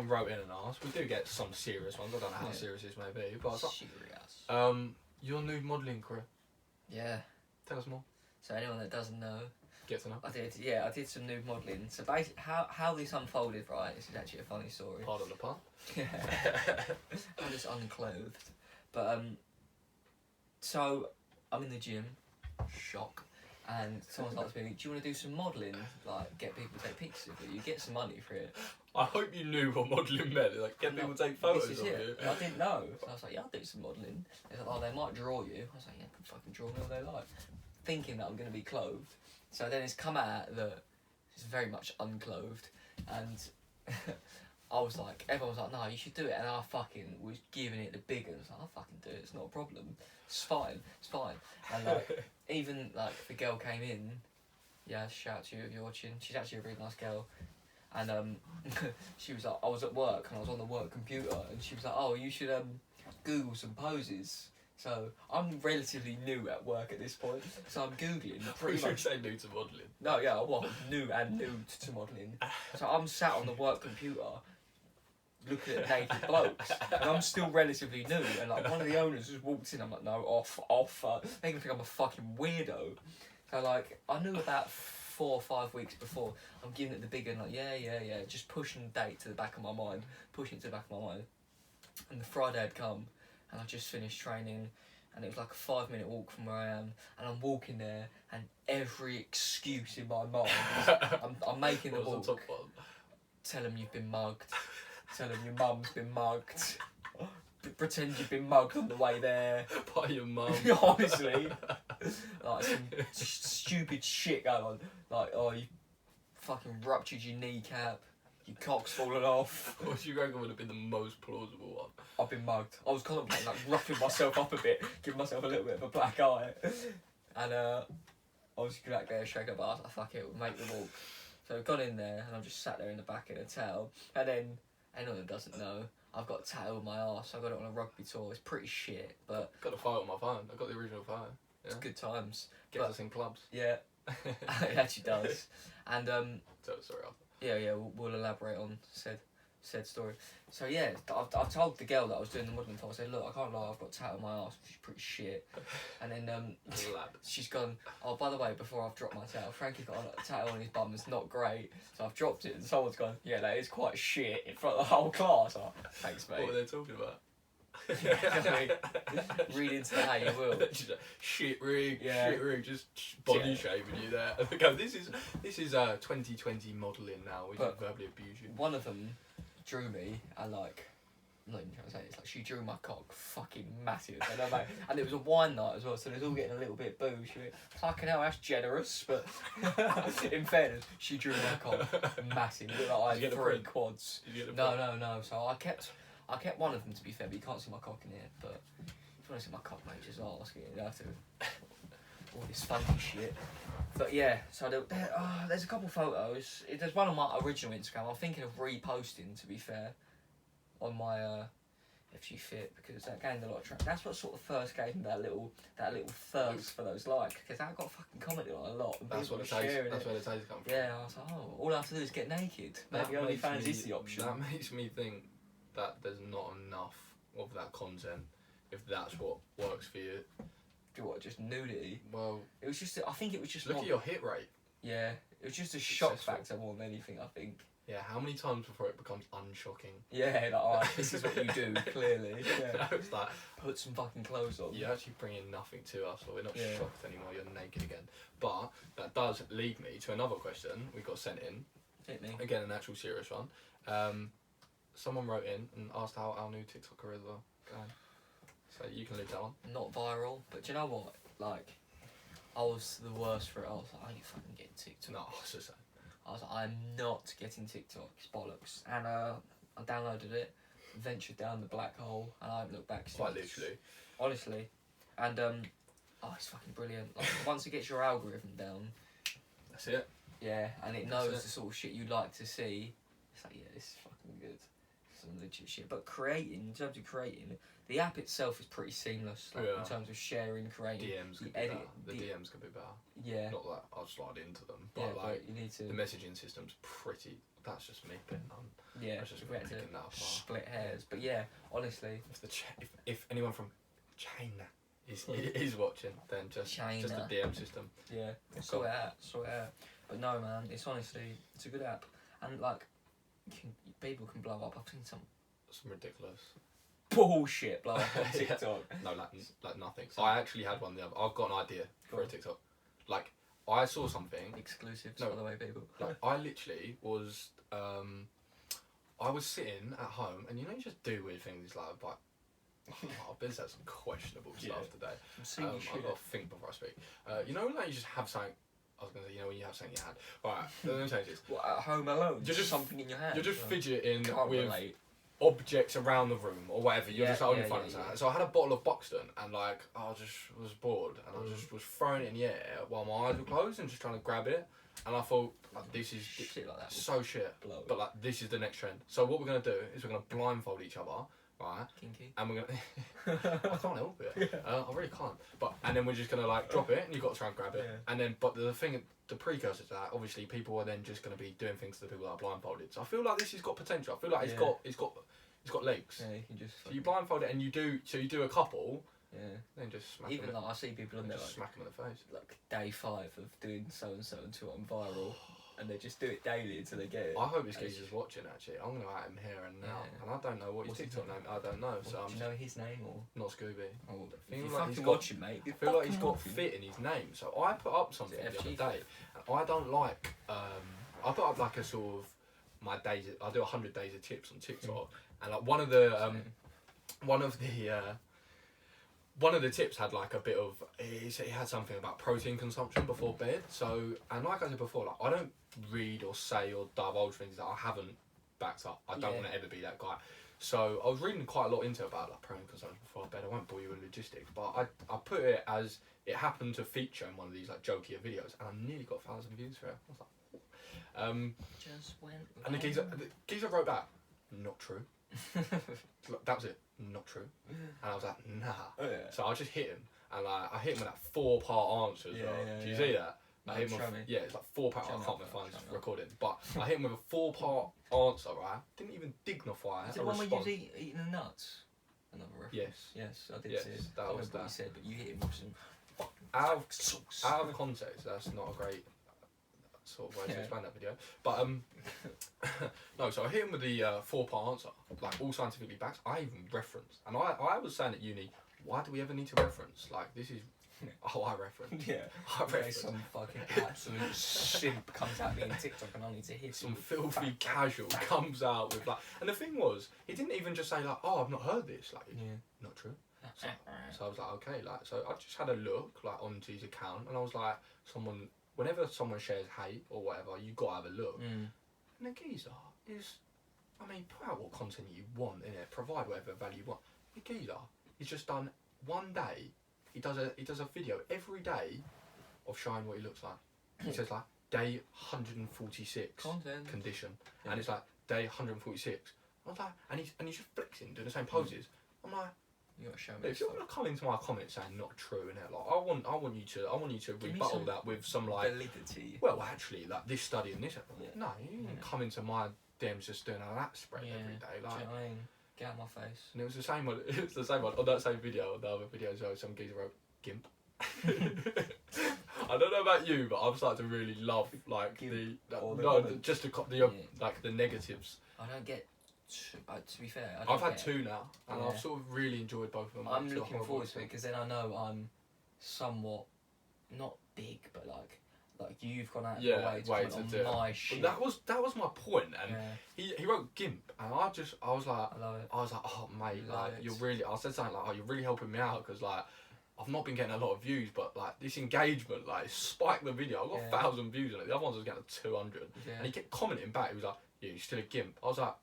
wrote in and asked, we do get some serious ones, I don't know how serious this may be, but serious. Your nude modelling career. Yeah. Tell us more. So anyone that doesn't know, Get to know. I did some nude modelling. So basically, how this unfolded, right? This is actually a funny story. Pardon the pun. Yeah. I'm just unclothed. But so I'm in the gym, shock, and someone's like to me, do you want to do some modelling? Like, get people to take pictures of you, get some money for it. I hope you knew what modelling meant. Like, get people to take photos of you. I didn't know. So I was like, yeah, I'll do some modelling. They're like, oh, they might draw you. I was like, yeah, they can fucking draw me all they like. Thinking that I'm going to be clothed. So then it's come out that it's very much unclothed. And I was like, everyone was like, no, you should do it. And I fucking was giving it the big one. I was like, I'll fucking do it. It's not a problem. It's fine. And like, even like the girl came in. Yeah, shout out to you if you're watching. She's actually a really nice girl. And she was like, I was at work and I was on the work computer. And she was like, oh, you should Google some poses. So I'm relatively new at work at this point, so I'm googling pretty much. Say new to modelling. No, yeah, well, new to modelling. So I'm sat on the work computer, looking at naked blokes, and I'm still relatively new. And like one of the owners just walked in. I'm like, no, off. They can think I'm a fucking weirdo. So like I knew about 4 or 5 weeks before. I'm giving it the big one, like yeah, just pushing the date to the back of my mind, And the Friday had come. And I just finished training, and it was like a 5-minute walk from where I am, and I'm walking there, and every excuse in my mind, I'm making the walk. The top one? Tell them you've been mugged. Tell them your mum's been mugged. Pretend you've been mugged on the way there. By your mum. Honestly, like some stupid shit going on. Like, oh, you fucking ruptured your kneecap. Your cock's fallen off. What do you reckon would have been the most plausible one? I've been mugged. I was contemplating like roughing myself up a bit, giving myself a little bit of a black eye. And I was just back there straight up, I was like, fuck it, we'll make the walk. So I've gone in there and I'm just sat there in the back in a towel. And then, anyone that doesn't know, I've got a tattoo on my arse. I got it on a rugby tour. It's pretty shit, but... Got the photo on my phone. I got the original photo. Yeah. It's good times. Gets us in clubs. Yeah, it actually does. And Sorry, Arthur. Yeah, we'll elaborate on said story. So yeah, I've told the girl that I was doing the modelling for. I said, look, I can't lie, I've got a tattoo on my arse, which is pretty shit. And then she's gone, oh, by the way, before I've dropped my tattoo, Frankie's got a tattoo on his bum. It's not great. So I've dropped it, and someone's gone, yeah, that is quite shit in front of the whole class. Oh, thanks, mate. What were they talking about? Read into that how you will. Shit rig, just body shaming you there. Okay, this is 2020 modelling now. We just verbally abuse you. One of them drew me, and like, I'm not even trying to say it, it's like she drew my cock fucking massive, and it was a wine night as well, so it was all getting a little bit booze. She went, fucking hell, that's generous, but in fairness, she drew my cock massive. It looked like I had 3 quads. Did you get the No. So I I kept one of them to be fair, but you can't see my cock in here. But if you want to see my cock, mate, just ask. You have to. All this funky shit. But yeah, so there's a couple photos. There's one on my original Instagram. I'm thinking of reposting, to be fair, on my If You Fit, because that gained a lot of traction. That's what sort of first gave me that little thirst for those likes, because I got fucking commented on a lot. And That's what the taste. That's where the taste comes from. Yeah, I was like, oh, all I have to do is get naked. Maybe OnlyFans is the option. That makes me think that there's not enough of that content, if that's what works for you. What, just nudity? Well, it was just. I think it was just. Look at your hit rate. Yeah, it was just a shock factor more than anything. I think. Yeah, how many times before it becomes unshocking? Yeah, like, this is what you do, clearly. Yeah. No, it's like, put some fucking clothes on. You're actually bringing nothing to us, or we're not shocked anymore. You're naked again. But that does lead me to another question we got sent in. Hit me. Again, an actual serious one. Someone wrote in and asked how our new TikToker is going. So you can leave that one. Not viral, but do you know what? Like, I was the worst for it. I was like, I ain't fucking getting TikTok. No, I was just saying. I was like, I'm not getting TikTok. It's bollocks. And I downloaded it, ventured down the black hole, and I haven't looked back since. Quite literally. Honestly. And, it's fucking brilliant. Like, once it gets your algorithm down. That's it. Yeah, and it knows the sort of shit you like to see. It's like, yeah, this is fucking good. Some legit shit. But in terms of creating, the app itself is pretty seamless. Like, in terms of sharing, creating. DMs could be better. The DMs could be better. Yeah. Not that I'll slide into them, but yeah, like, but you need to. the messaging system's pretty. That's just me putting on. Yeah, that's just we had to that apart. split hairs. But yeah, honestly. If anyone from China is watching, then just the DM system. Yeah, sort it out. But no, man, it's a good app, and like, people can blow up. I've seen some ridiculous bullshit blow up on TikTok. No, like nothing. I actually had one the other. I've got an idea for a TikTok. Like, I saw something. Exclusives, by the way, people. Like, I literally was. I was sitting at home, and you just do weird things like. I've been said some questionable stuff today. I've got to think before I speak. Like you just have something. I was going to say, when you have something in your hand. Right, let me change this. What, at home alone? You're just something in your hand. You're just fidgeting with relate. Objects around the room or whatever. You're just holding fun. So I had a bottle of Buxton, and like, I just was bored, and I just was throwing it in the air while my eyes were closed and just trying to grab it. And I thought, like, this is shit like that. So shit. But like, this is the next trend. So what we're going to do is we're going to blindfold each other. Right, kinky. And we're gonna. I can't help it. I really can't. And then we're just gonna like drop it, and you got to try and grab it. And then, but the precursor to that, obviously, people are then just gonna be doing things to the people that are blindfolded. So I feel like this has got potential. I feel like it's got legs. Yeah, you can just. So you blindfold it, and you do a couple. Yeah. Then just smack. Even like I see people in there like smack them in the face. Like day 5 of doing so and so until I'm viral. And they just do it daily until they get it. I hope this geezer's watching, actually. I'm going to at him here and now. And I don't know what his TikTok name. I don't know. So do you know his name or? Not Scooby. Oh, I feel like he's watching, mate. I feel like he's got fit in his name. So I put up something the other day. And I don't like... I put up like a sort of... My days... I do 100 days of tips on TikTok. And like one of the... One of the tips had like a bit of, he had something about protein consumption before bed. So, and like I said before, like I don't read or say or divulge things that I haven't backed up. I don't want to ever be that guy. So I was reading quite a lot into about like protein consumption before bed. I won't bore you with logistics, but I put it as it happened to feature in one of these like jokier videos, and I nearly got 1,000 views for it. I was like, just went. And the geezer wrote back, not true. That was it. Not true. And I was like, nah. So I just hit him, and like I hit him with that 4-part answer as well. Do you see that? No, I hit him with, it's like 4-part. I can't remember if I'm recording, but I hit him with a 4-part answer. Right? Didn't even dignify Is it the one where you was eating the nuts? Another reference. Yes, I did see it. That was that. What you said, but you hit him with some out of context. That's not a great sort of way to explain that video. But no, so I hit him with the 4-part answer, like all scientifically backed. I even referenced, and I was saying at uni, why do we ever need to reference? Like this is, I reference. Yeah, I reference. Some fucking absolute simp comes at me on TikTok, and I need to hit some filthy casual comes out with like, and the thing was, he didn't even just say like, oh, I've not heard this, like, not true. So I was like, okay, like, so I just had a look like onto his account, and I was like, whenever someone shares hate or whatever, you gotta have a look. And the geezer is I mean, put out what content you want, innit? Provide whatever value you want. The geezer, he's just done one day. He does a video every day of showing what he looks like. He says like day 146 Content. condition, Yeah. and it's like day 146. I was like, and he's just flexing, doing the same poses. I'm like, You gotta show me. if you're gonna come into my comments saying not true, innit? Like, I want you to Give me rebuttal some that with some like, validity. well, actually, like this study and this. Yeah. No, you didn't come into my DMs just doing a that spread every day. Do Like, you know what I mean? Get out my face. and it was the same one. It was the same one on that same video. The other video as well. Some geezer wrote GIMP. I don't know about you, but I'm starting to really love like GIMP the or the no, comments. just like the negatives. I don't get. To be fair, I've had two now, and Yeah. I've sort of really enjoyed both of them. I'm To a looking horrible forward to it extent. because then I know I'm somewhat not big, but like you've gone out of your way to comment do it. on my shit. But that was my point, and Yeah, he wrote GIMP, and I was like, I love it. oh mate, Love like it. you're really. I said something like, oh, you're really helping me out because like I've not been getting a lot of views, but like this engagement like spiked the video. I got Yeah. 1,000 views on it. The other ones was getting 200, Yeah. and he kept commenting back. He was like, yeah, you're still a GIMP. I was like,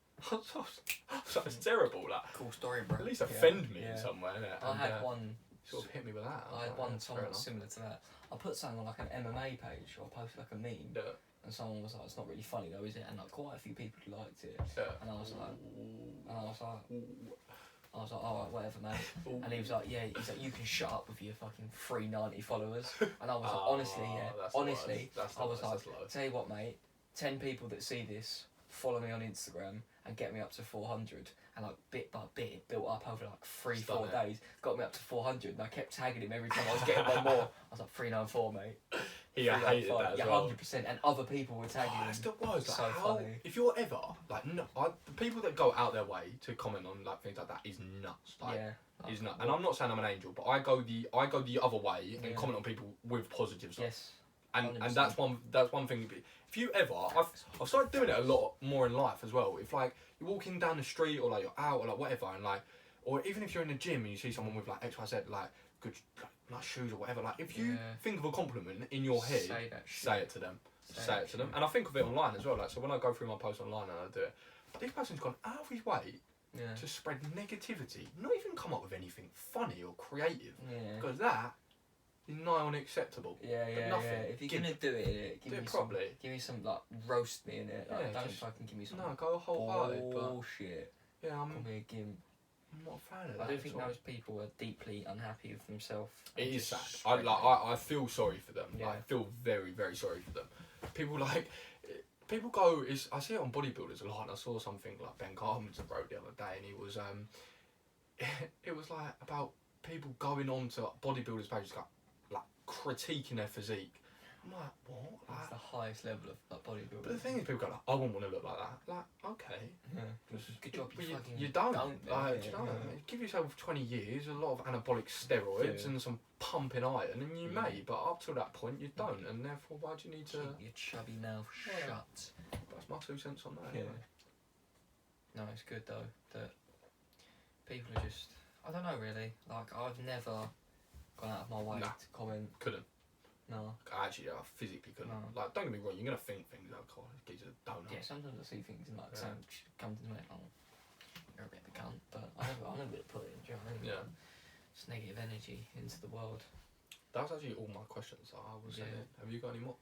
it's terrible. Like Cool story, bro. at least offend me Yeah. in some way, innit? I And, had one. sort of hit me with that. I had was one like, fair somewhat enough. similar to that. I put something on like an MMA page, or I posted like a meme, Yeah, and someone was like, "It's not really funny though, is it?" And like quite a few people liked it, yeah. and I was like, Ooh. "All right, whatever, mate." Ooh. And he was like, "Yeah," he's like, "You can shut up with your fucking 390 followers." And I was like, Oh, honestly, yeah, that's honestly, the worst. I was That's like, low. tell you what, mate, 10 people that see this follow me on Instagram and get me up to 400, and like bit by bit it built up over like 3-4 Stunning. days, got me up to 400, and I kept tagging him every time I was getting one more. I was like 394, mate. He hated 395. that as Yeah, well. 100%, and other people were tagging Oh, him. that's the worst. Like, So how, funny. if you're ever like, no, the people that go out their way to comment on like things like that is nuts. Like, Yeah. is nuts. And I'm not saying I'm an angel, but I go the other way and Yeah. comment on people with positive stuff. Yes. And 100%. that's one thing. If you ever, I've started doing it a lot more in life as well. If like you're walking down the street or like you're out or like whatever, and like, or even if you're in the gym and you see someone with like XYZ like good like shoes or whatever, like if you Yeah. think of a compliment in your head, Say that shit. say it to them. Say Say that it to them. shit. And I think of it online as well. Like so when I go through my posts online and I do it, this person's gone out of his way Yeah. to spread negativity, not even come up with anything funny or creative, Yeah. because that is nigh unacceptable. Yeah, yeah, nothing. yeah. If you're Give- gonna do it, give do me it some. properly. Give me some like roast me in it. Like, Yeah, don't just- fucking give me some No, go wholehearted. But bullshit. yeah, Call I'm me a gimp. not a fan of I that. don't at think all. those people are deeply unhappy with themselves. It and is sad. just I spread it. I feel sorry for them. Yeah. I feel very very sorry for them. People like people go is I see it on bodybuilders a lot. And I saw something like Ben Carpenter wrote the other day, and he was it was like about people going on to bodybuilders pages like critiquing their physique. I'm like, what? That's the Like, highest level of like, bodybuilding. but the thing is, people go like, I wouldn't want to look like that. Like, okay. Yeah. Just- Good job but you fucking you don't. don't, Like, yeah, do you know? yeah. Give yourself 20 years, a lot of anabolic steroids Yeah. and some pumping iron, and you Yeah. may. But up to that point, you don't, and therefore, why do you need to? Keep your chubby mouth Yeah. shut. That's my 2 cents on that. Yeah. Anyway. No, it's good though that people are just. I don't know really. Like I've never gone out of my way Nah. to comment. Couldn't. No. Actually, I physically couldn't. No. Like, don't get me wrong, you're gonna think things like, oh, this geezer don't know. Yeah, sometimes I see things and like Yeah. some come to me like, oh, you're a bit of a cunt, but I never put it in. Do you know what I mean? Yeah. It's negative energy into the world. That was actually all my questions. So I was. Yeah. Have you got any more?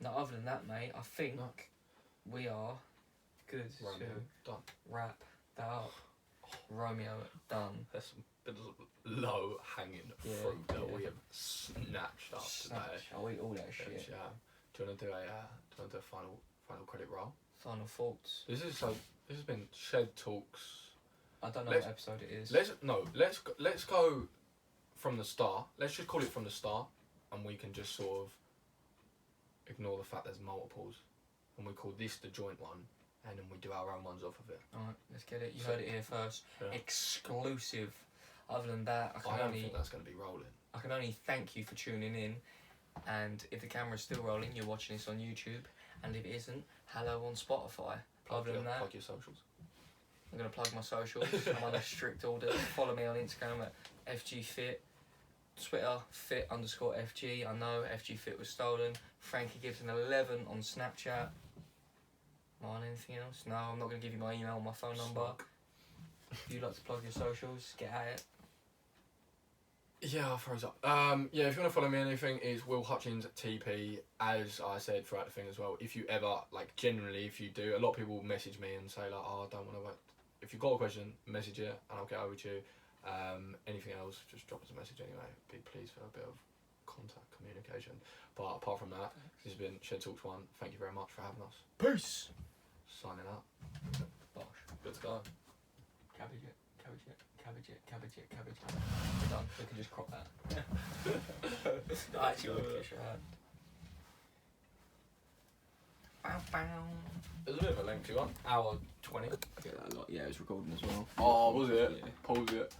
No, other than that, mate, I think No. we are good Romeo, to done. wrap that up. Romeo, done. There's some bit of low hanging Yeah, fruit that yeah. we have snatched up today. Snatch. I'll eat all that Yeah. shit. Do you want to do a final credit roll? Final thoughts. This has been Shed Talks. I don't know Let's- what episode it is. Let's go from the start. Let's just call it from the start, and we can just sort of ignore the fact there's multiples, and we call this the joint one, and then we do our own ones off of it. Alright, let's get it. You So- heard it here first. Yeah. Exclusive. Other than that, I I can don't only think that's going to be rolling. thank you for tuning in. And if the camera's still rolling, you're watching this on YouTube. And if it isn't, hello on Spotify. Other than that, Plug your socials. I'm going to plug my socials. I'm on a strict order. Follow me on Instagram at FGFit. Twitter, fit_FG. I know FGFit was stolen. Frankie Gibson 11 on Snapchat. Come on, anything else? No, I'm not going to give you my email or my phone number. If you'd like to plug your socials, get at it. Yeah, I'll froze up. Yeah, if you want to follow me, anything is Will Hutchins TP. As I said throughout the thing as well, if you ever, like, generally, if you do, a lot of people message me and say, like, oh, I don't want to work. If you've got a question, message it and I'll get over to you. Anything else, just drop us a message anyway. Be pleased for a bit of contact communication. But apart from that, this has been Shed Talks 1. Thank you very much for having us. Peace! Signing out. Bosh. Good to go. Cabbage it, cabbage it, cabbage it, cabbage it, cabbage it. We're done. We can just crop that. I actually want to kiss your hand. Bow, bow. It was a bit of a lengthy one. Hour 20. I get that a lot. Yeah, it was recording as well. Oh, was it? Yeah. Pause it.